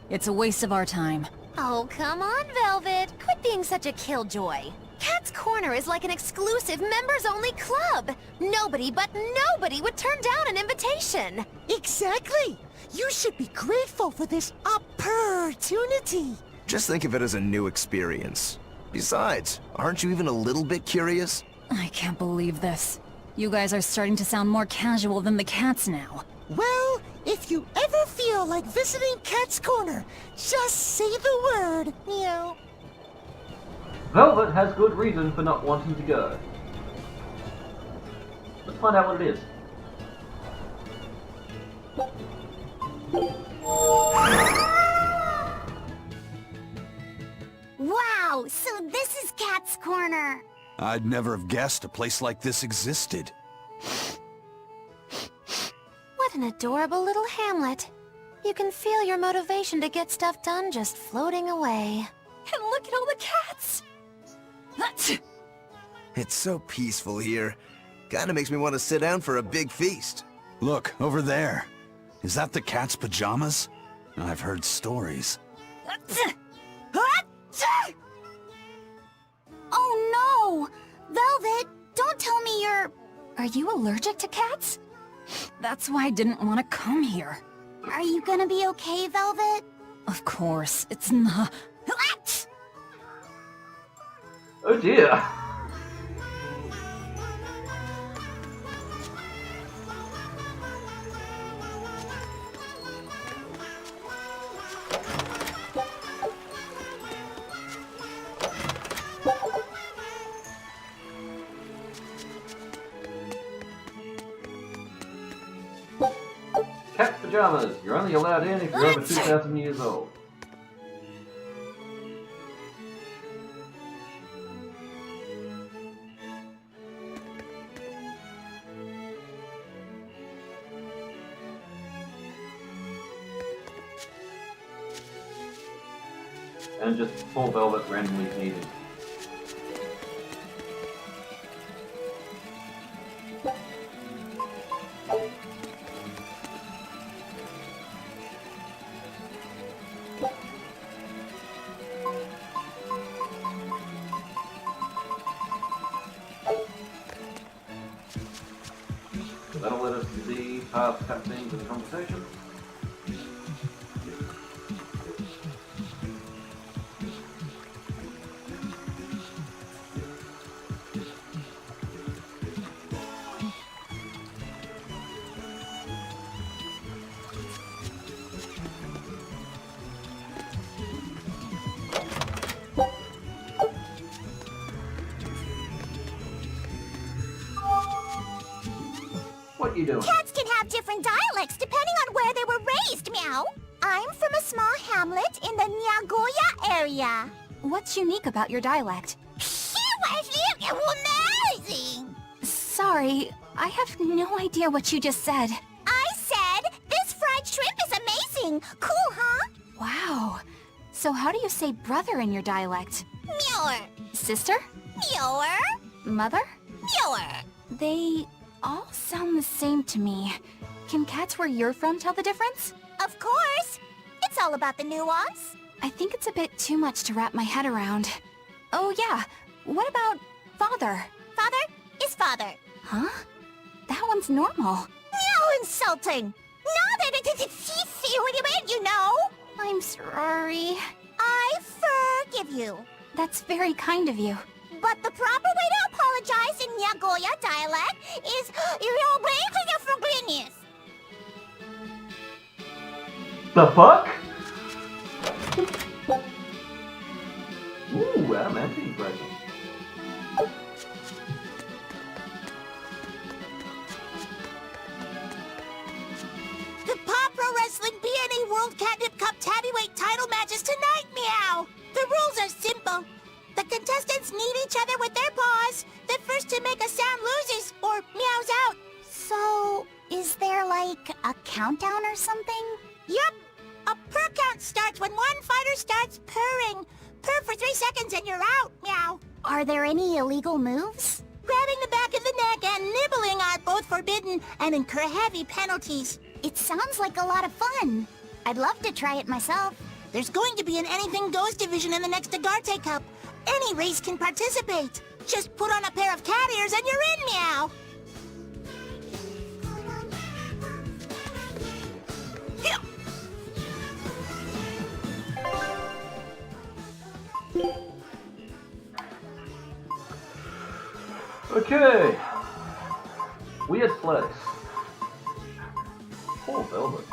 It's a waste of our time. Oh, come on, Velvet. Quit being such a killjoy. Cat's Corner is like an exclusive members-only club. Nobody but nobody would turn down an invitation. Exactly! You should be grateful for this opportunity. Just think of it as a new experience. Besides, aren't you even a little bit curious? I can't believe this. You guys are starting to sound more casual than the cats now. Well, if you ever feel like visiting Cat's Corner, just say the word, meow. Velvet has good reason for not wanting to go. Let's find out what it is. Wow, so this is Cat's Corner. I'd never have guessed a place like this existed. What an adorable little hamlet. You can feel your motivation to get stuff done just floating away. And look at all the cats! It's so peaceful here. Kinda makes me want to sit down for a big feast. Look, over there. Is that the cat's pajamas? I've heard stories. Oh no! Velvet, don't tell me you're... Are you allergic to cats? That's why I didn't want to come here. Are you gonna be okay, Velvet? Of course, it's not... Oh dear! Cat's pajamas. You're only allowed in if you're over 2,000 years old. And just pull Velvet randomly sneezing. So that'll let us see past cutscenes and conversations. What you doing? Cats can have different dialects depending on where they were raised, meow. I'm from a small hamlet in the Nagoya area. What's unique about your dialect? Amazing! Sorry, I have no idea what you just said. I said, this fried shrimp is amazing! Cool, huh? Wow. So how do you say brother in your dialect? Muir. Sister? Muir. Mother? Muir. They all sound the same to me. Can cats where you're from tell the difference? Of course. It's all about the nuance. I think it's a bit too much to wrap my head around. Oh yeah, what about father? Father is father. Huh? That one's normal. No insulting. No, what do you mean, you know? I'm sorry. I forgive you. That's very kind of you. But the proper way to apologize in Nagoya dialect is forgiveness. The fuck? Ooh, I'm anti-breaking. The Paw Pro Wrestling BNA World Catnip Cup Heavyweight title match is tonight, meow! The rules are simple. The contestants need each other with their paws. The first to make a sound loses, or meows out. So, is there like a countdown or something? Yup! A purr count starts when one fighter starts purring. Purr for 3 seconds and you're out, meow. Are there any illegal moves? Grabbing the back of the neck and nibbling are both forbidden and incur heavy penalties. It sounds like a lot of fun. I'd love to try it myself. There's going to be an Anything Goes division in the next Agarte Cup. Any race can participate. Just put on a pair of cat ears and you're in, meow. Okay. Weird place. Poor Velvet.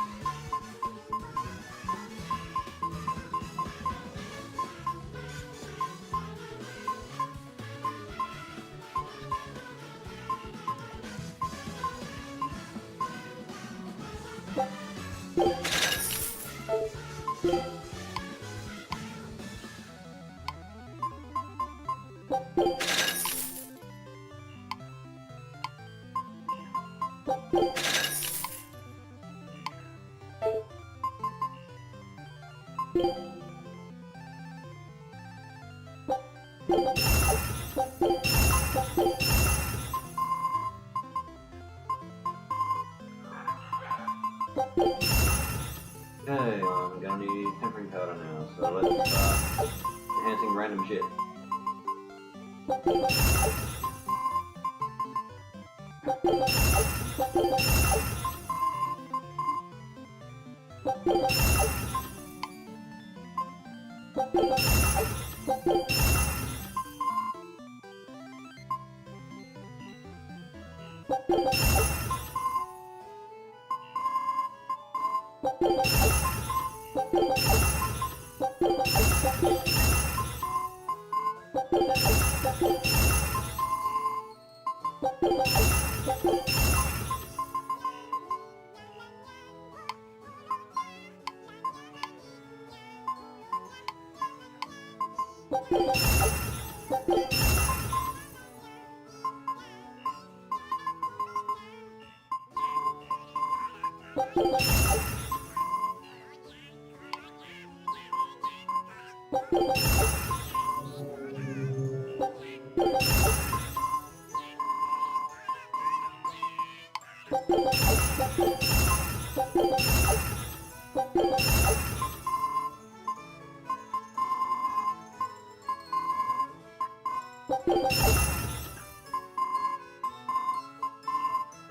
Okay, I'm gonna need tempering powder now, so let's start enhancing random shit.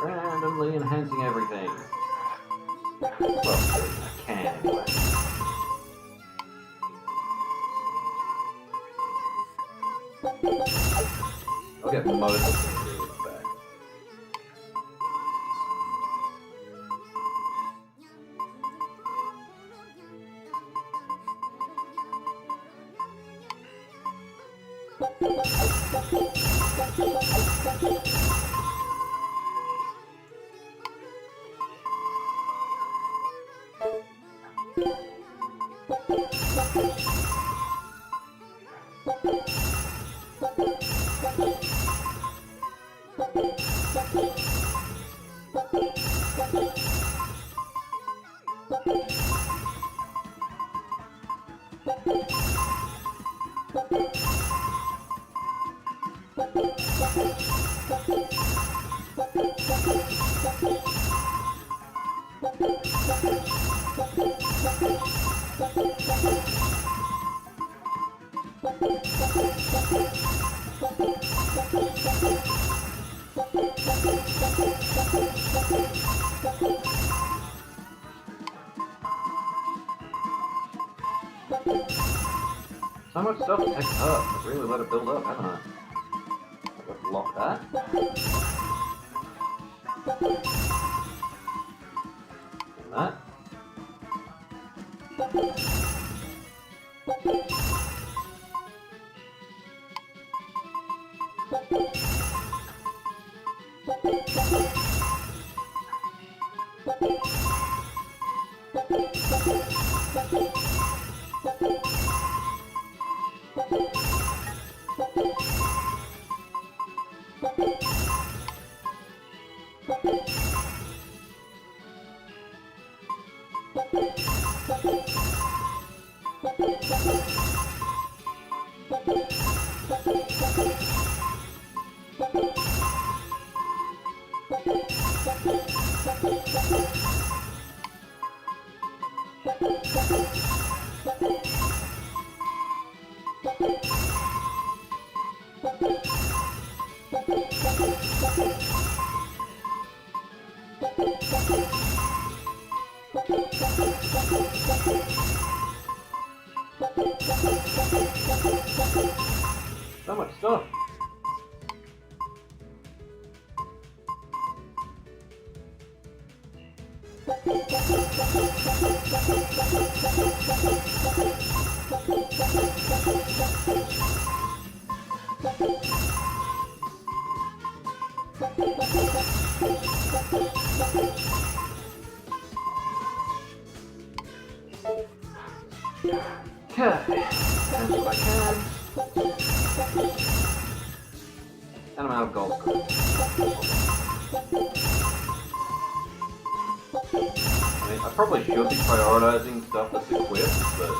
Randomly enhancing everything. Well, I can anyway. I'll get most of the materials back. So much stuff to pick up. I've really let it build up, haven't I? I've got to lock that. And that. So much stuff. Okay, that's what I can. And I'm out of gold. I mean, I probably should be prioritizing stuff that's equipped, but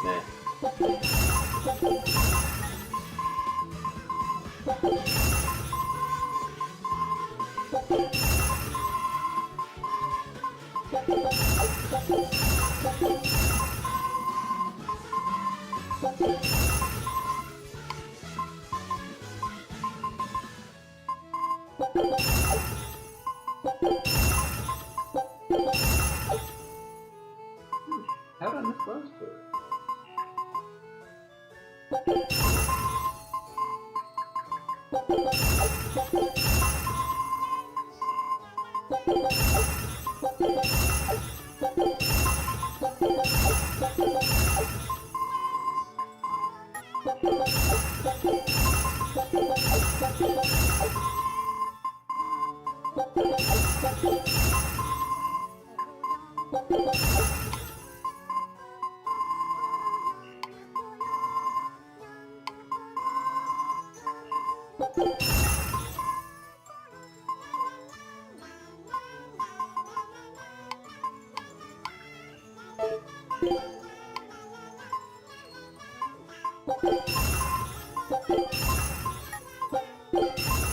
nah. How did I miss those two?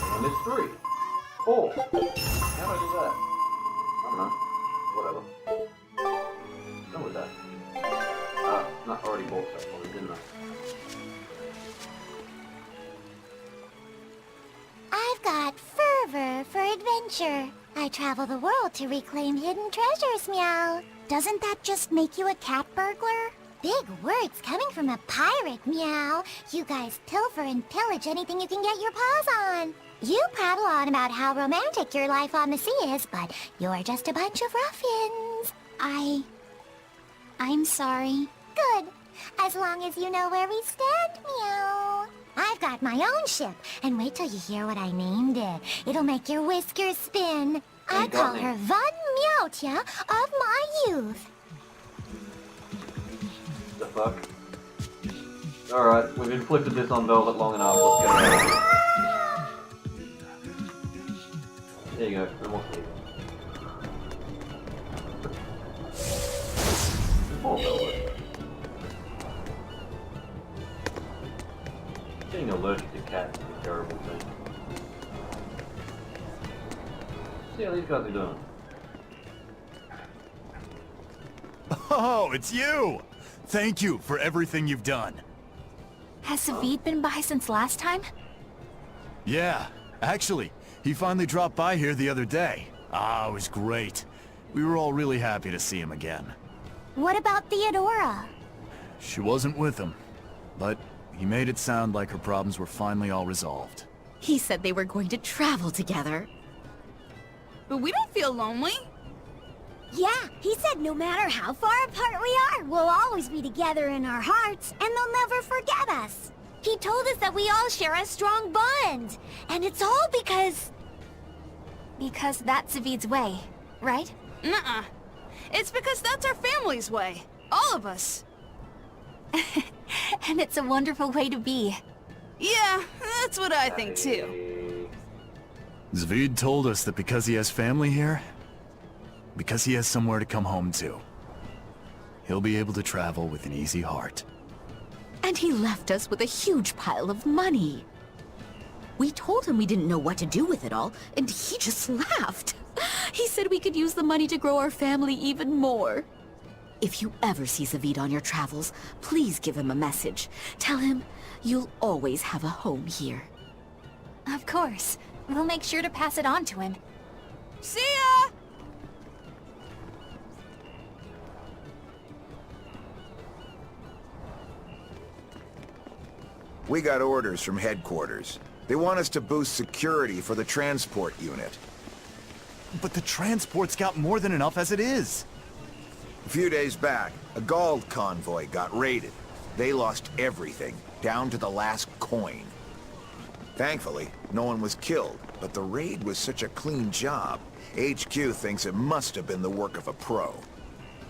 I missed 3. 4. How did I do that? I don't know. Whatever. Done with that. Not already bought stuff for me, didn't I? I've got fervor for adventure. I travel the world to reclaim hidden treasures, meow. Doesn't that just make you a cat burglar? Big words coming from a pirate, meow. You guys pilfer and pillage anything you can get your paws on. You prattle on about how romantic your life on the sea is, but you're just a bunch of ruffians. I'm sorry. Good. As long as you know where we stand, meow. I've got my own ship, and wait till you hear what I named it. It'll make your whiskers spin. I call her Von Meowtia of my youth. The fuck? Alright, we've inflicted this on Velvet long enough, let's get it out. There you go, no more sleep. Poor Velvet. Being allergic to cats is a terrible thing. See how these guys are doing. Oh, it's you! Thank you for everything you've done. Has Savid been by since last time? Yeah, actually, he finally dropped by here the other day. Ah, it was great. We were all really happy to see him again. What about Theodora? She wasn't with him, but he made it sound like her problems were finally all resolved. He said they were going to travel together. But we don't feel lonely. Yeah, he said no matter how far apart we are, we'll always be together in our hearts, and they'll never forget us. He told us that we all share a strong bond, and it's all because... Because that's Savid's way, right? Nuh-uh. It's because that's our family's way. All of us. And it's a wonderful way to be. Yeah, that's what I think too. Zvid told us that because he has family here, because he has somewhere to come home to, he'll be able to travel with an easy heart. And he left us with a huge pile of money. We told him we didn't know what to do with it all, and he just laughed. He said we could use the money to grow our family even more. If you ever see Zvid on your travels, please give him a message. Tell him you'll always have a home here. Of course. We'll make sure to pass it on to him. See ya! We got orders from headquarters. They want us to boost security for the transport unit. But the transport's got more than enough as it is. A few days back, a Gald convoy got raided. They lost everything, down to the last coin. Thankfully, no one was killed, but the raid was such a clean job, HQ thinks it must have been the work of a pro.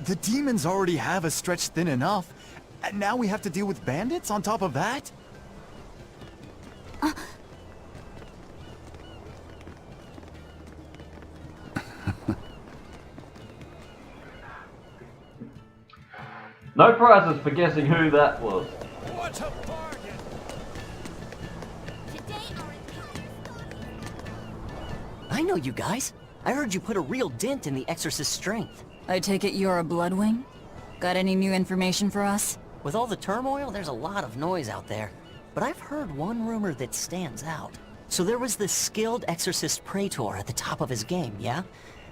The demons already have us stretched thin enough, and now we have to deal with bandits on top of that? No prizes for guessing who that was. What a bargain! I know you guys. I heard you put a real dent in the Exorcist's strength. I take it you're a Bloodwing? Got any new information for us? With all the turmoil, there's a lot of noise out there. But I've heard one rumor that stands out. So there was this skilled Exorcist Praetor at the top of his game, yeah?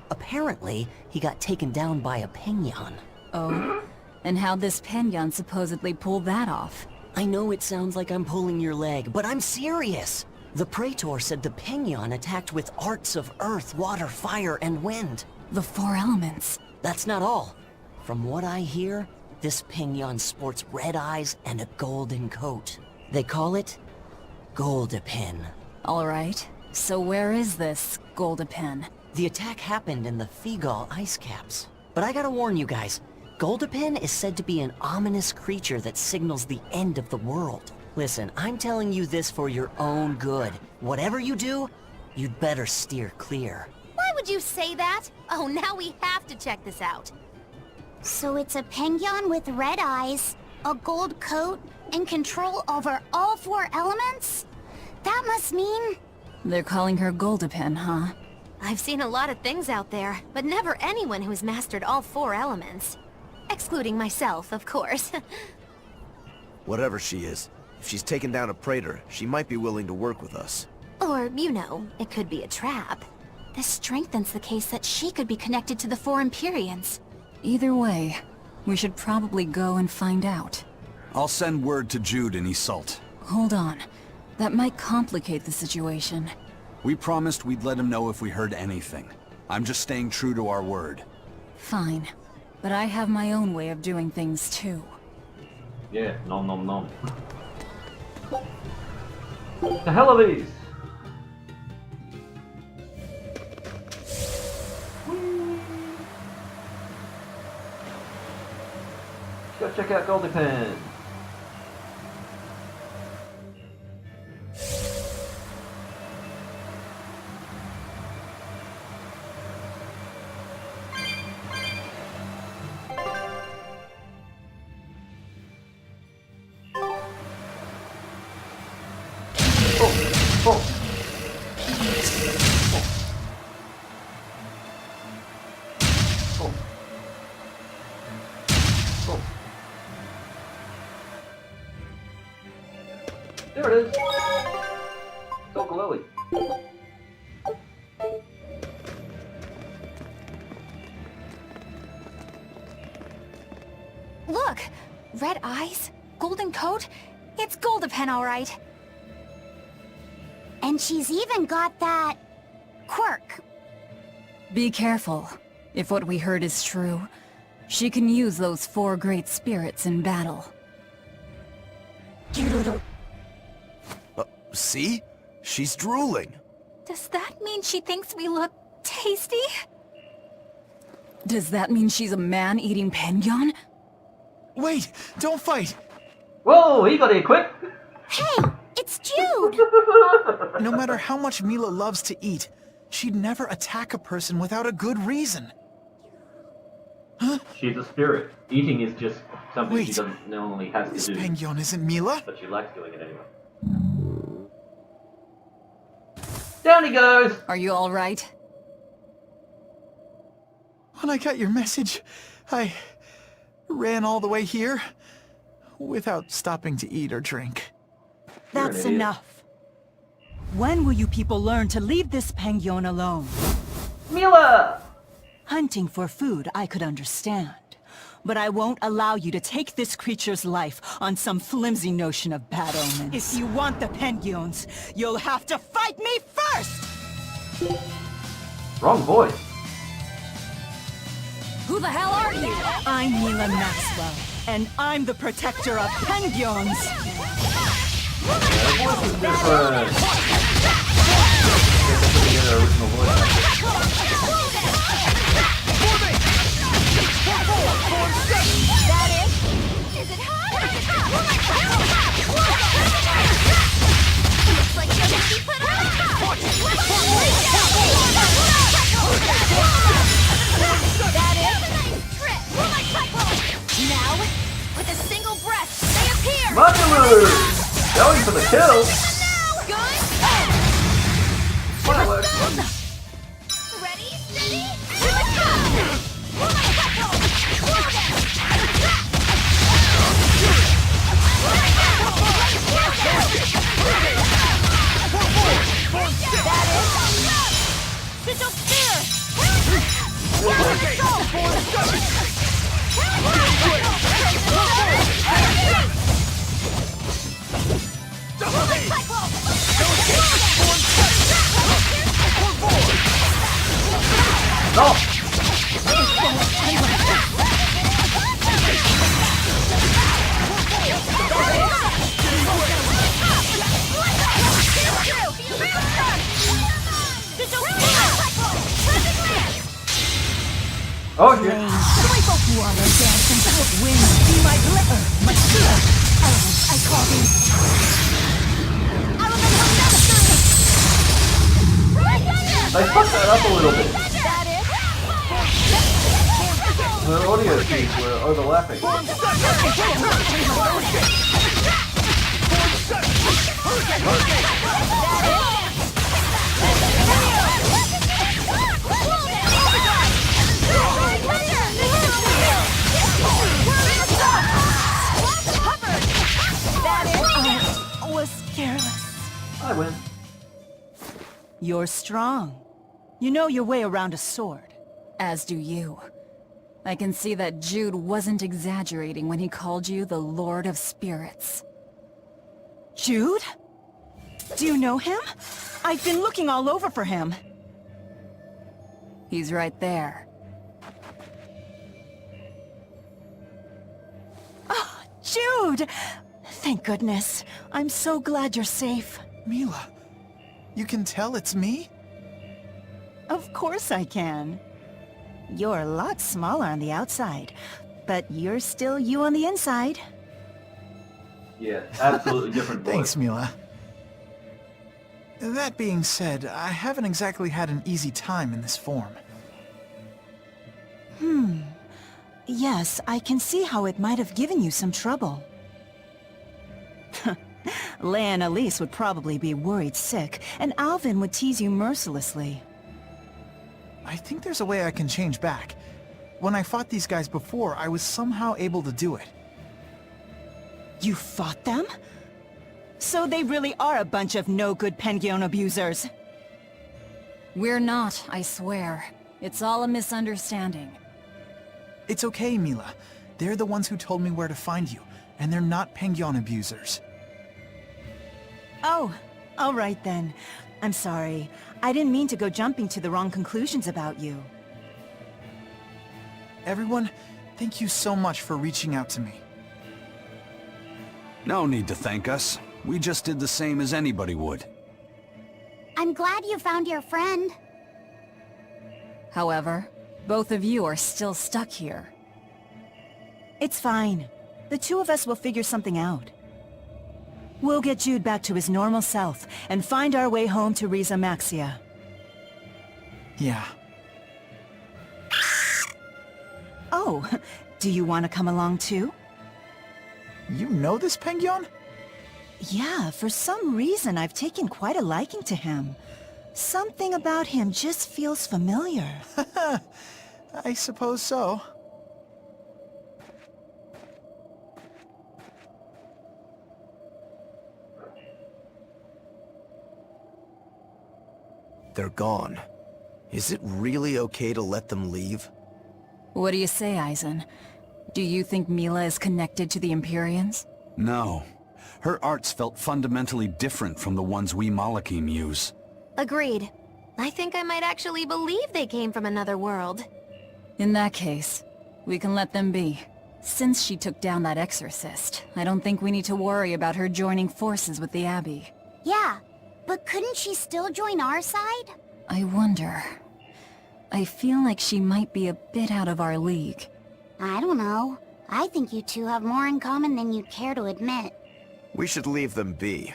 Apparently, he got taken down by a Penyon. Oh? And how'd this Penyon supposedly pull that off? I know it sounds like I'm pulling your leg, but I'm serious! The Praetor said the Penyon attacked with arts of earth, water, fire, and wind. The four elements. That's not all. From what I hear, this Penyon sports red eyes and a golden coat. They call it Goldepin. Alright, so where is this Goldepin? The attack happened in the Figal ice caps. But I gotta warn you guys, Goldepin is said to be an ominous creature that signals the end of the world. Listen, I'm telling you this for your own good. Whatever you do, you'd better steer clear. Why would you say that? Oh, now we have to check this out. So it's a Penguin with red eyes, a gold coat, and control over all four elements? That must mean... They're calling her Goldepin, huh? I've seen a lot of things out there, but never anyone who's mastered all four elements. Excluding myself, of course. Whatever she is, if she's taken down a Praetor, she might be willing to work with us. Or, you know, it could be a trap. This strengthens the case that she could be connected to the four Empyreans. Either way, we should probably go and find out. I'll send word to Jude in Iseult. Hold on. That might complicate the situation. We promised we'd let him know if we heard anything. I'm just staying true to our word. Fine. But I have my own way of doing things too. Yeah, nom nom nom. The hell are these? Go check out Goldepin. There it is. Uncle Lily. Look! Red eyes, golden coat. It's Goldapen, all right. And she's even got that quirk. Be careful. If what we heard is true, she can use those 4 great spirits in battle. See? She's drooling. Does that mean she thinks we look tasty? Does that mean she's a man-eating penguin? Wait! Don't fight! Whoa, he got here quick! Hey, it's Jude! No matter how much Mila loves to eat, she'd never attack a person without a good reason. Huh? She's a spirit. Eating is just something she Wait. doesn't normally have to This do. penguin isn't Mila? But she likes doing it anyway. Down he goes! Are you alright? When I got your message, I ran all the way here without stopping to eat or drink. That's enough. When will you people learn to leave this penguin alone? Mila! Hunting for food, I could understand. But I won't allow you to take this creature's life on some flimsy notion of bad omens. If you want the penguins, you'll have to fight me first! Wrong voice. Who the hell are you? I'm Mila Maxwell, and I'm the protector of penguins! The voice is different. Get the original voice. That is it hot? Looks like you're gonna be put on That is a nice trip. Now, with a single breath, they appear. Makamoo! Going for the kill. Good. Ready, steady, here we go. Sigil Spear! Oh, shit. Water dancing with wind, be my glitter, my fear. Elements, I call thee. I fucked that up a little bit. The audio feeds were overlapping. I was careless. I win. You're strong. You know your way around a sword. As do you. I can see that Jude wasn't exaggerating when he called you the Lord of Spirits. Jude? Do you know him? I've been looking all over for him. He's right there. Oh, Jude! Thank goodness. I'm so glad you're safe. Mila, you can tell it's me? Of course I can. You're a lot smaller on the outside, but you're still you on the inside. Yeah, absolutely different voice. Thanks, Mila. That being said, I haven't exactly had an easy time in this form. Yes, I can see how it might have given you some trouble. Leia and Elise would probably be worried sick, and Alvin would tease you mercilessly. I think there's a way I can change back. When I fought these guys before, I was somehow able to do it. You fought them? So they really are a bunch of no-good Penguin abusers. We're not, I swear. It's all a misunderstanding. It's okay, Mila. They're the ones who told me where to find you, and they're not Penguin abusers. Oh, all right then. I'm sorry. I didn't mean to go jumping to the wrong conclusions about you. Everyone, thank you so much for reaching out to me. No need to thank us. We just did the same as anybody would. I'm glad you found your friend. However, both of you are still stuck here. It's fine. The two of us will figure something out. We'll get Jude back to his normal self and find our way home to Riza Maxia. Yeah. Oh, do you want to come along too? You know this Penguin? Yeah, for some reason I've taken quite a liking to him. Something about him just feels familiar. I suppose so. They're gone. Is it really okay to let them leave? What do you say, Eisen? Do you think Mila is connected to the Empyreans? No. Her arts felt fundamentally different from the ones we Malakim use. Agreed. I think I might actually believe they came from another world. In that case, we can let them be. Since she took down that exorcist, I don't think we need to worry about her joining forces with the Abbey. Yeah, but couldn't she still join our side? I wonder. I feel like she might be a bit out of our league. I don't know. I think you two have more in common than you'd care to admit. We should leave them be.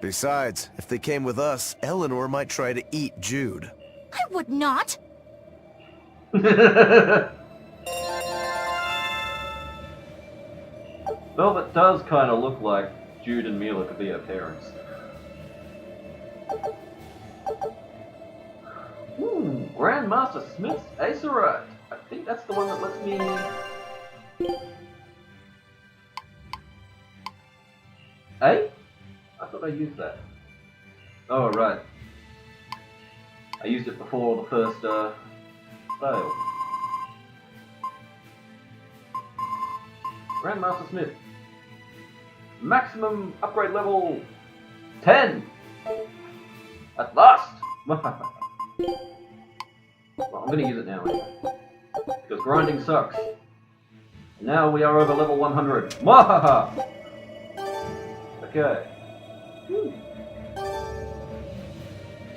Besides, if they came with us, Eleanor might try to eat Jude. I would not! Well, that does kind of look like Jude and Mila could be her parents. Ooh, Grandmaster Smith's Acerite. I think that's the one that lets me... Eh? I thought I used that. Oh, right. I used it before the first, sale. Grandmaster Smith. Maximum upgrade level 10! At last! Well, I'm gonna use it now anyway. Because grinding sucks. Now we are over level 100. Mwahaha! Okay.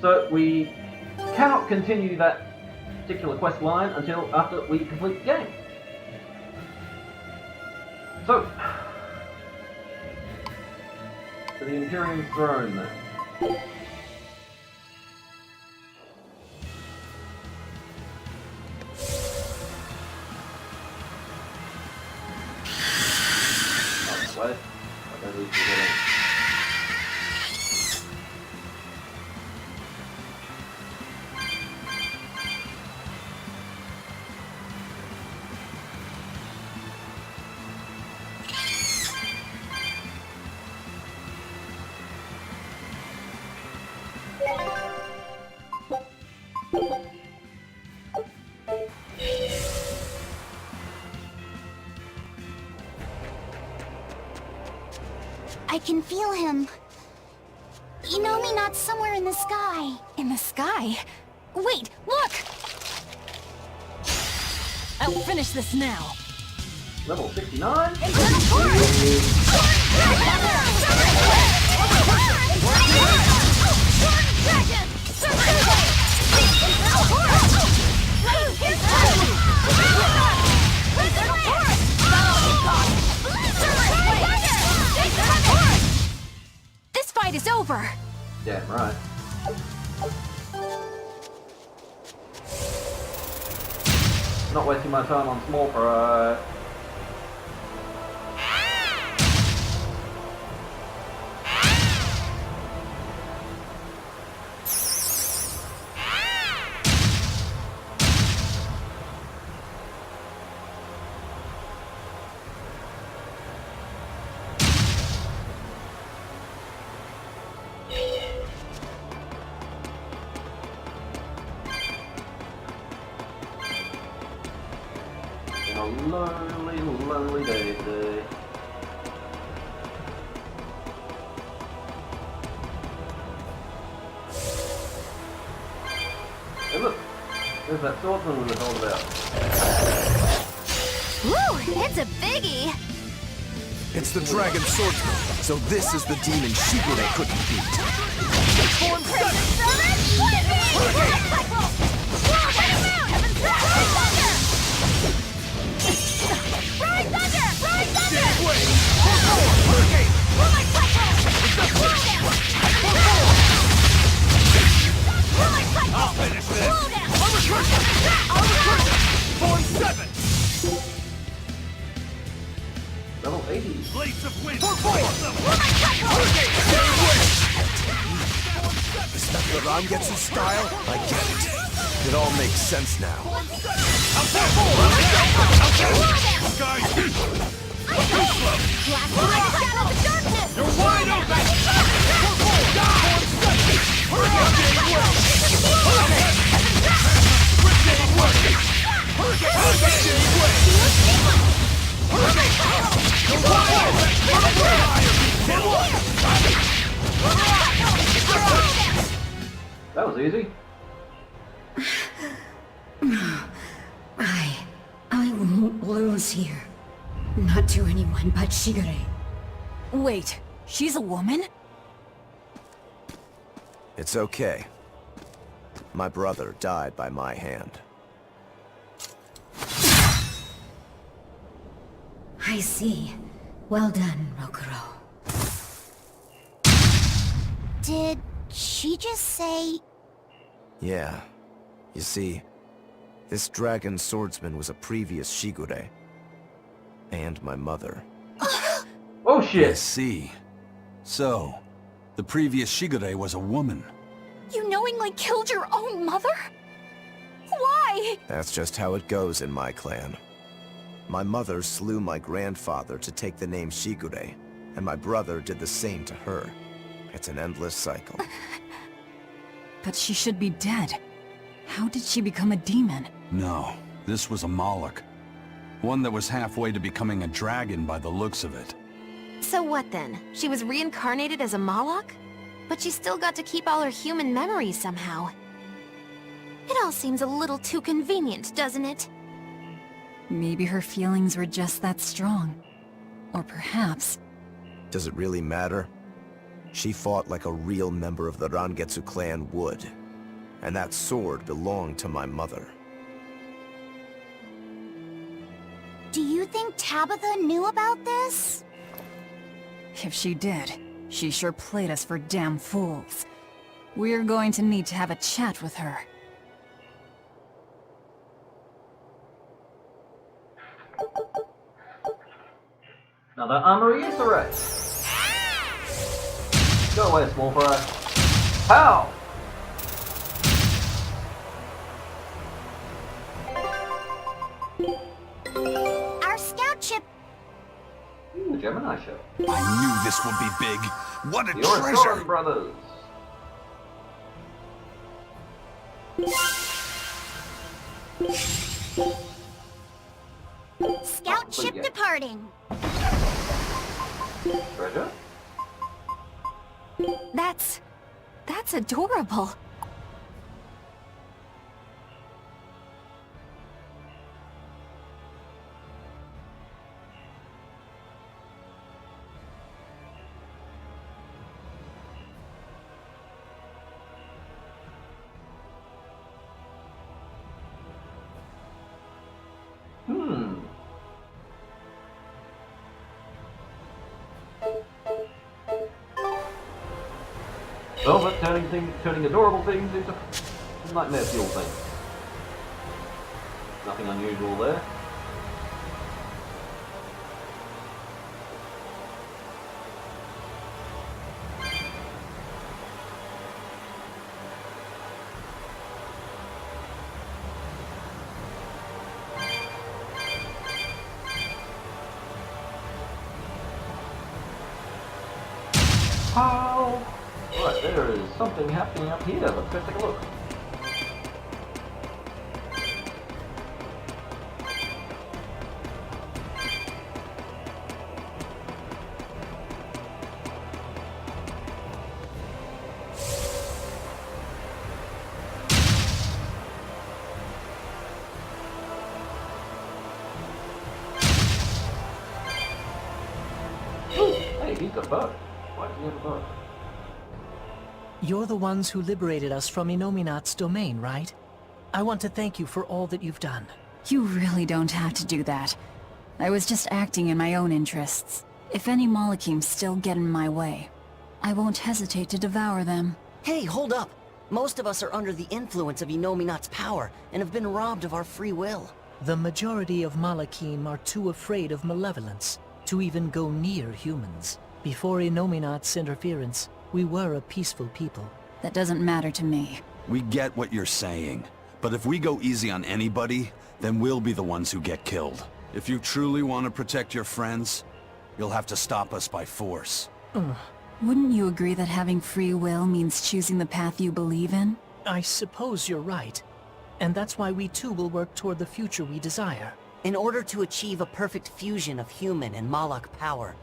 So we cannot continue that particular quest line until after we complete the game. So, to the Imperium's throne then. Oh, wait. I don't need to get in. I can feel him. You know me not somewhere in the sky. In the sky? Wait, look! I'll finish this now. Level 69? This fight is over! Damn right. Not wasting my time on small fry. lonely, lonely day today. Hey look, there's that swordsman we were told about. Woo! It's a biggie! It's the Dragon Swordsman, so this is the demon Shigure couldn't I'll finish this! Form 7! Level 80. Blades of Wind! Is that the Rangetsu style? I get it. It all makes sense now. Guys! Too slow! You're wide open! That was easy. I won't lose here. Not to anyone but Shigure. Wait, she's a woman? It's okay. My brother died by my hand. I see. Well done, Rokuro. Did she just say... Yeah. You see, this dragon swordsman was a previous Shigure. And my mother. Oh shit! I see. So, the previous Shigure was a woman. You knowingly killed your own mother? Why? That's just how it goes in my clan. My mother slew my grandfather to take the name Shigure, and my brother did the same to her. It's an endless cycle. But she should be dead. How did she become a demon? No, this was a Moloch. One that was halfway to becoming a dragon by the looks of it. So what then? She was reincarnated as a Moloch? But she still got to keep all her human memories somehow. It all seems a little too convenient, doesn't it? Maybe her feelings were just that strong. Or perhaps... Does it really matter? She fought like a real member of the Rangetsu clan would. And that sword belonged to my mother. Do you think Tabitha knew about this? If she did, she sure played us for damn fools. We're going to need to have a chat with her. Another armory is alright. Go away, small fry. How? Our scout ship... Ooh, the Gemini ship. I knew this would be big. What a You're treasure! brothers. Scout ship departing. Treasure? That's adorable. Well, but turning adorable things into nightmare fuel things. Nothing unusual there. How? Right, there is something happening up here. Let's go take a look. a bow. Why does he have a bow? You're the ones who liberated us from Inominat's domain, right? I want to thank you for all that you've done. You really don't have to do that. I was just acting in my own interests. If any Malachims still get in my way, I won't hesitate to devour them. Hey, hold up! Most of us are under the influence of Inominat's power, and have been robbed of our free will. The majority of Malachim are too afraid of malevolence to even go near humans. Before Inominat's interference, we were a peaceful people. That doesn't matter to me. We get what you're saying, but if we go easy on anybody, then we'll be the ones who get killed. If you truly want to protect your friends, you'll have to stop us by force. Wouldn't you agree that having free will means choosing the path you believe in? I suppose you're right. And that's why we too will work toward the future we desire. In order to achieve a perfect fusion of human and Malak power,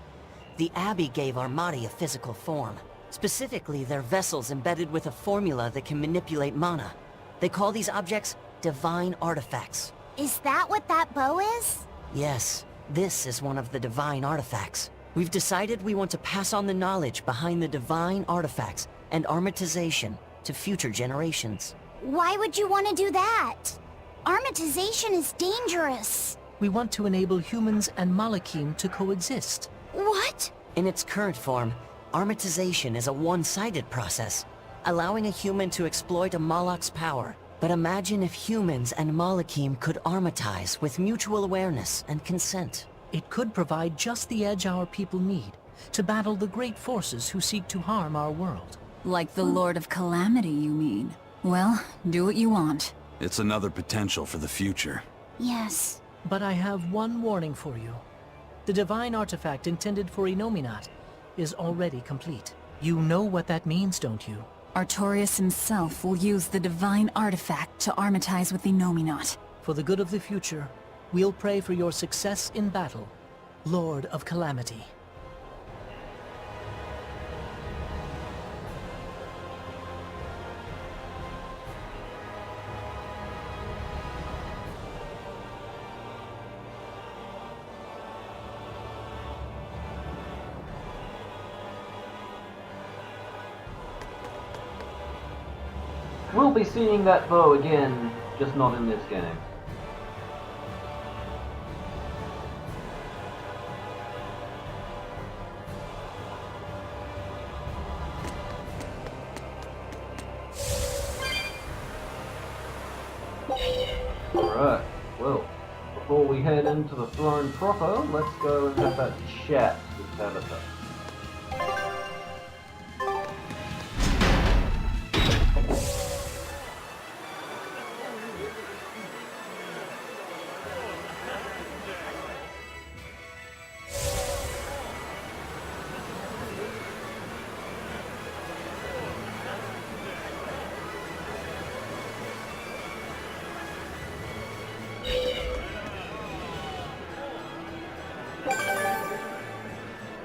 the Abbey gave Armati a physical form. Specifically, they're vessels embedded with a formula that can manipulate mana. They call these objects divine artifacts. Is that what that bow is? Yes, this is one of the divine artifacts. We've decided we want to pass on the knowledge behind the divine artifacts and armatization to future generations. Why would you want to do that? Armatization is dangerous. We want to enable humans and Malachim to coexist. What? In its current form, armatization is a one-sided process, allowing a human to exploit a Malak's power. But imagine if humans and Malachim could armatize with mutual awareness and consent. It could provide just the edge our people need to battle the great forces who seek to harm our world. Like the Lord of Calamity, you mean? Well, do what you want. It's another potential for the future. Yes. But I have one warning for you. The divine artifact intended for Inominat is already complete. You know what that means, don't you? Artorias himself will use the divine artifact to armatize with Inominat. For the good of the future, we'll pray for your success in battle, Lord of Calamity. We'll be seeing that bow again, just not in this game. Alright, well, before we head into the throne proper, let's go and have that chat with Tabitha.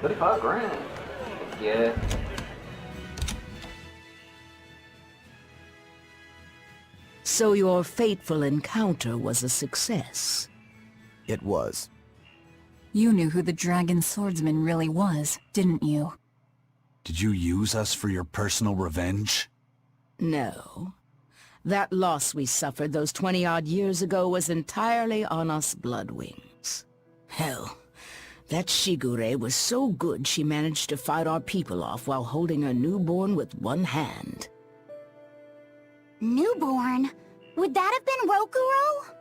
$35,000. Yeah. So your fateful encounter was a success? It was. You knew who the Dragon Swordsman really was, didn't you? Did you use us for your personal revenge? No. That loss we suffered those 20-odd years ago was entirely on us Bloodwings. Hell, that Shigure was so good she managed to fight our people off while holding her newborn with one hand. Newborn? Would that have been Rokuro?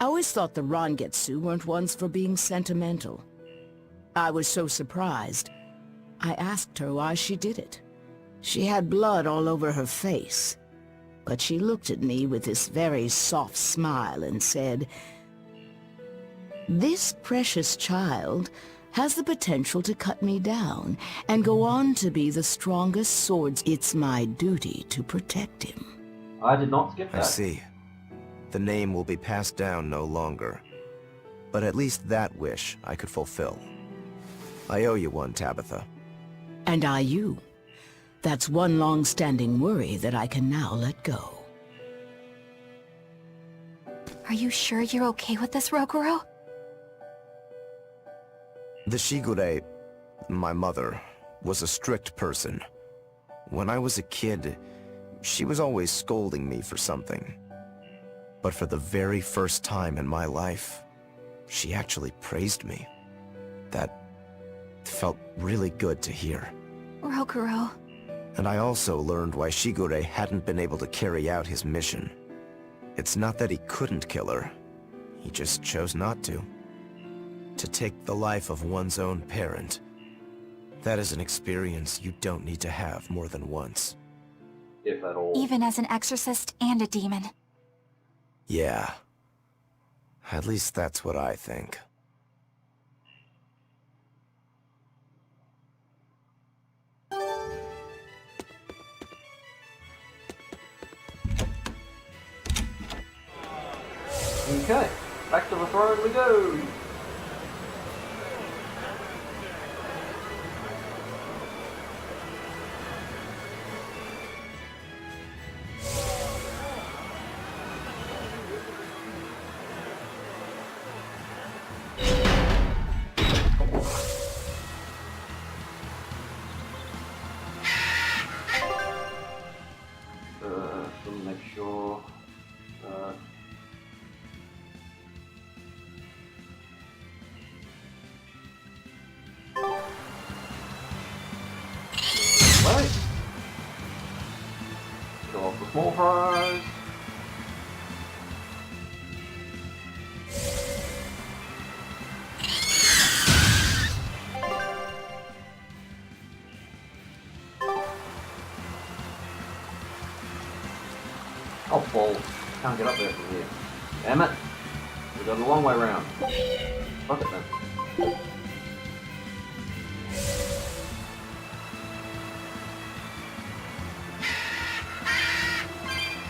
I always thought the Rangetsu weren't ones for being sentimental. I was so surprised. I asked her why she did it. She had blood all over her face, but she looked at me with this very soft smile and said, "This precious child has the potential to cut me down and go on to be the strongest swords. It's my duty to protect him." I did not skip that. I see. The name will be passed down no longer. But at least that wish I could fulfill. I owe you one, Tabitha. And I you. That's one long-standing worry that I can now let go. Are you sure you're okay with this, Rokuro? The Shigure, my mother, was a strict person. When I was a kid, she was always scolding me for something. But for the very first time in my life, she actually praised me. That felt really good to hear. Rokuro. And I also learned why Shigure hadn't been able to carry out his mission. It's not that he couldn't kill her. He just chose not to. To take the life of one's own parent. That is an experience you don't need to have more than once. If at all. Even as an exorcist and a demon. Yeah. At least that's what I think. Okay, back to the throne we go. So make sure. Right. Go off the small fries. Oh, balls. Can't get up there from here. Damn it. We got a long way round. Fuck it then.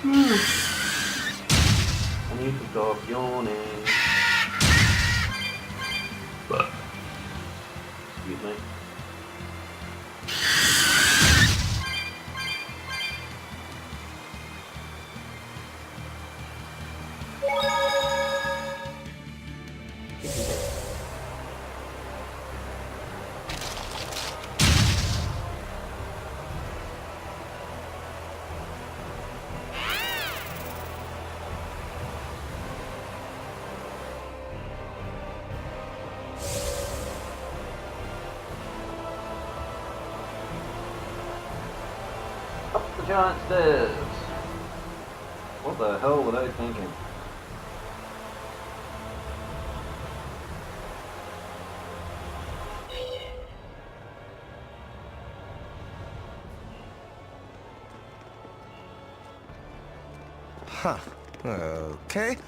I need to stop yawning. Excuse me. Up the giant stairs. What the hell were they thinking? Huh. Okay.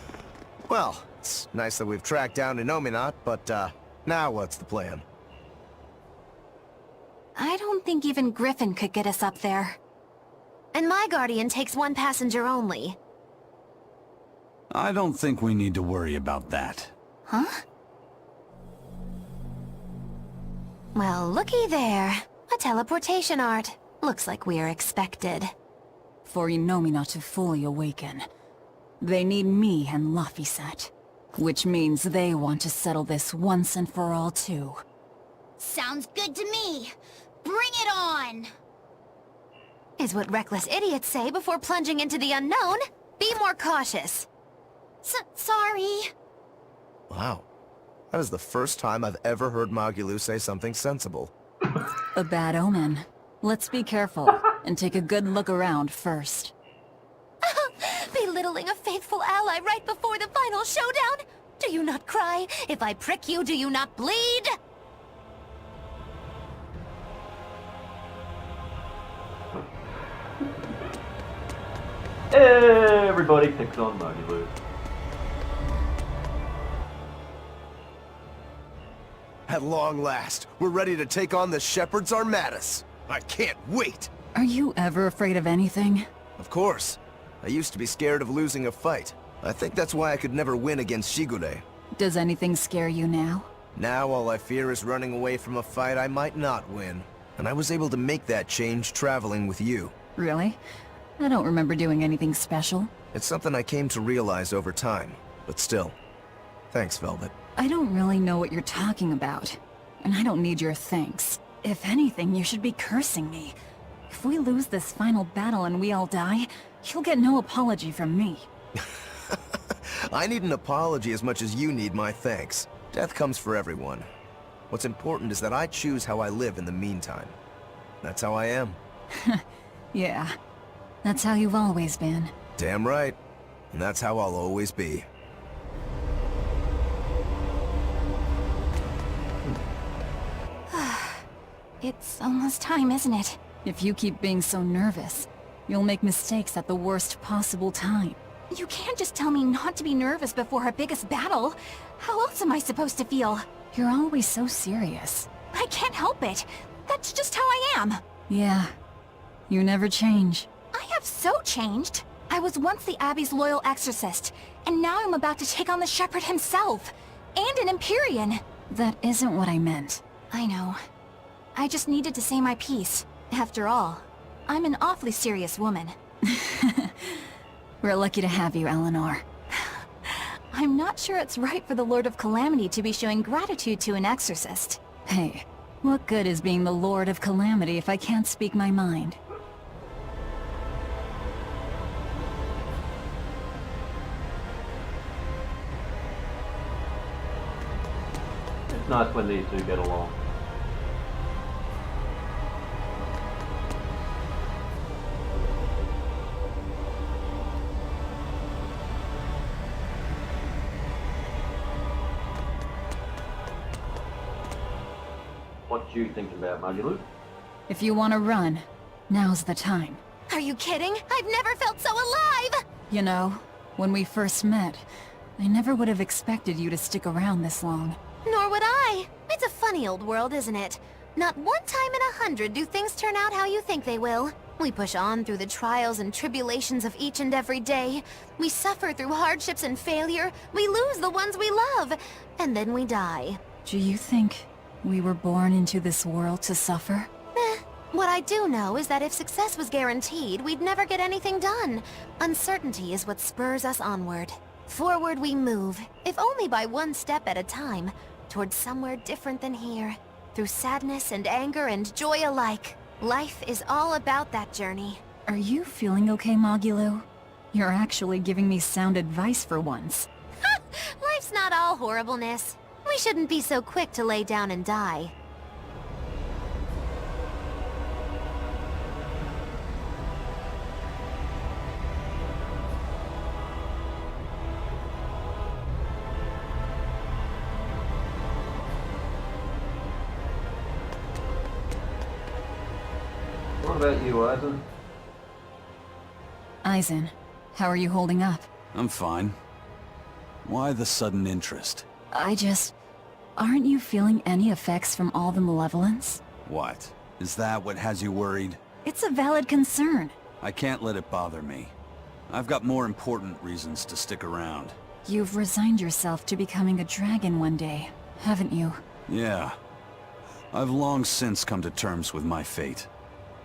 Well, it's nice that we've tracked down Inominat, but, now what's the plan? I don't think even Griffin could get us up there. And my guardian takes one passenger only. I don't think we need to worry about that. Huh? Well, looky there. A teleportation art. Looks like we are expected. For Inomina to fully awaken, they need me and Laphicet. Which means they want to settle this once and for all, too. Sounds good to me. Bring it on! Is what reckless idiots say before plunging into the unknown. Be more cautious. Sorry. Wow. That is the first time I've ever heard Magulu say something sensible. A bad omen. Let's be careful, and take a good look around first. Belittling a faithful ally right before the final showdown? Do you not cry? If I prick you, do you not bleed? Everybody picks on Magulu. At long last, we're ready to take on the Shepherd's Armadas. I can't wait! Are you ever afraid of anything? Of course. I used to be scared of losing a fight. I think that's why I could never win against Shigure. Does anything scare you now? Now all I fear is running away from a fight I might not win. And I was able to make that change traveling with you. Really? I don't remember doing anything special. It's something I came to realize over time. But still, thanks, Velvet. I don't really know what you're talking about. and I don't need your thanks. If anything, you should be cursing me. If we lose this final battle and we all die, you'll get no apology from me. I need an apology as much as you need my thanks. Death comes for everyone. What's important is that I choose how I live in the meantime. That's how I am. Yeah, that's how you've always been. Damn right. And that's how I'll always be. It's almost time, isn't it? If you keep being so nervous, you'll make mistakes at the worst possible time. You can't just tell me not to be nervous before our biggest battle. How else am I supposed to feel? You're always so serious. I can't help it. That's just how I am. Yeah, you never change. I have so changed. I was once the Abbey's loyal exorcist, and now I'm about to take on the Shepherd himself. And an Empyrean. That isn't what I meant. I know. I just needed to say my piece. After all, I'm an awfully serious woman. We're lucky to have you, Eleanor. I'm not sure it's right for the Lord of Calamity to be showing gratitude to an exorcist. Hey, what good is being the Lord of Calamity if I can't speak my mind? It's nice when these two get along. What you thinking about, Magilu? If you want to run, now's the time. Are you kidding? I've never felt so alive! You know, when we first met, I never would have expected you to stick around this long. Nor would I. It's a funny old world, isn't it? Not one time in 100 do things turn out how you think they will. We push on through the trials and tribulations of each and every day. We suffer through hardships and failure. We lose the ones we love. And then we die. Do you think we were born into this world to suffer? What I do know is that if success was guaranteed, we'd never get anything done. Uncertainty is what spurs us onward. Forward we move, if only by one step at a time, towards somewhere different than here. Through sadness and anger and joy alike. Life is all about that journey. Are you feeling okay, Magilou? You're actually giving me sound advice for once. Life's not all horribleness. We shouldn't be so quick to lay down and die. What about you, Eisen? Eisen, how are you holding up? I'm fine. Why the sudden interest? Aren't you feeling any effects from all the malevolence? What? Is that what has you worried? It's a valid concern. I can't let it bother me. I've got more important reasons to stick around. You've resigned yourself to becoming a dragon one day, haven't you? Yeah. I've long since come to terms with my fate.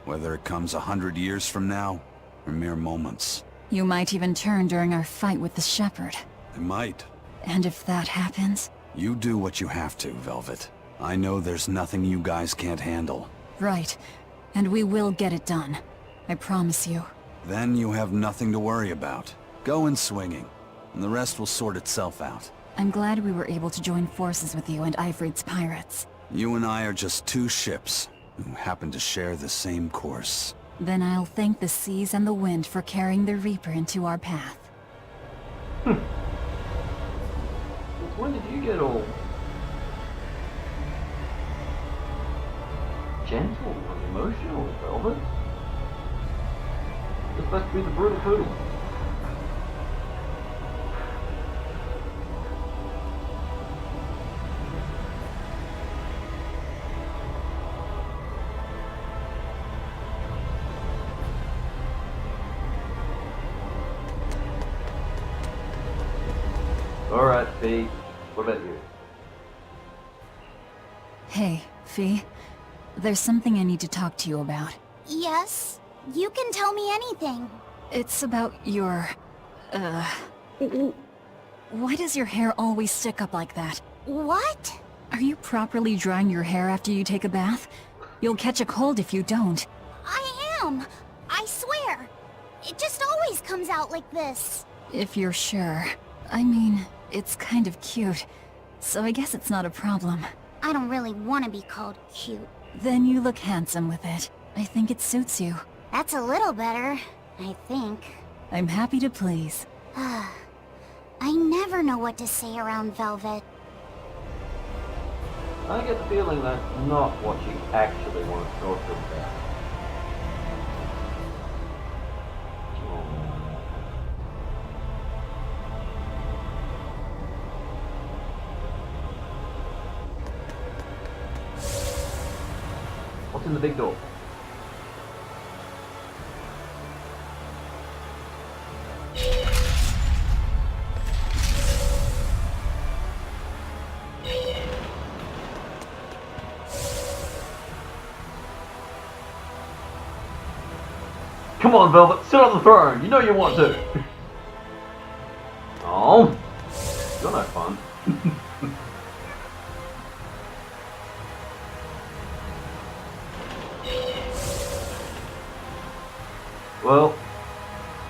Whether it comes 100 years from now, or mere moments. You might even turn during our fight with the Shepherd. I might. And if that happens? You do what you have to, Velvet. I know there's nothing you guys can't handle. Right. And we will get it done. I promise you. Then you have nothing to worry about. Go in swinging, and the rest will sort itself out. I'm glad we were able to join forces with you and Ifrit's pirates. You and I are just two ships, who happen to share the same course. Then I'll thank the seas and the wind for carrying the Reaper into our path. When did you get all gentle and emotional, Velvet? You're supposed to be the brutal poodle. Alright, Fee. What about you? Hey, Fee. There's something I need to talk to you about. Yes? You can tell me anything. It's about your... Why does your hair always stick up like that? What? Are you properly drying your hair after you take a bath? You'll catch a cold if you don't. I am! I swear! It just always comes out like this. If you're sure. I mean, it's kind of cute, so I guess it's not a problem. I don't really want to be called cute. Then you look handsome with it. I think it suits you. That's a little better, I think. I'm happy to please. I never know what to say around Velvet. I get the feeling that's not what she actually wants to talk to him about. What's in the big door? Come on, Velvet, sit on the throne. You know you want to. Oh, you're no fun. Well,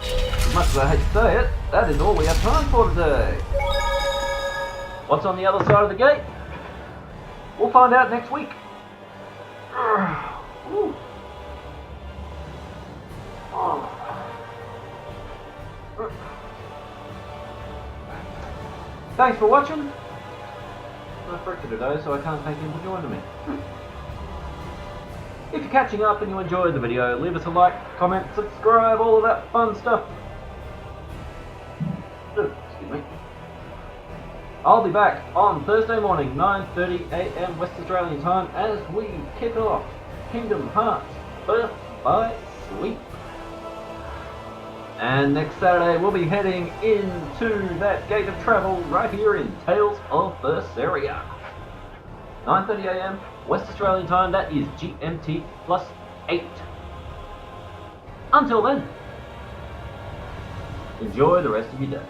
as much as I hate to say it, that is all we have time for today. What's on the other side of the gate? We'll find out next week. Ooh. Oh. Thanks for watching. I'm a fricker today, so I can't thank you for joining me. If you're catching up and you enjoyed the video, leave us a like, comment, subscribe, all of that fun stuff. Excuse me. I'll be back on Thursday morning, 9:30 AM West Australian time, as we kick off Kingdom Hearts Birth by Sleep. And next Saturday we'll be heading into that gate of travel right here in Tales of Berseria. 9:30 AM West Australian time, that is GMT +8. Until then, enjoy the rest of your day.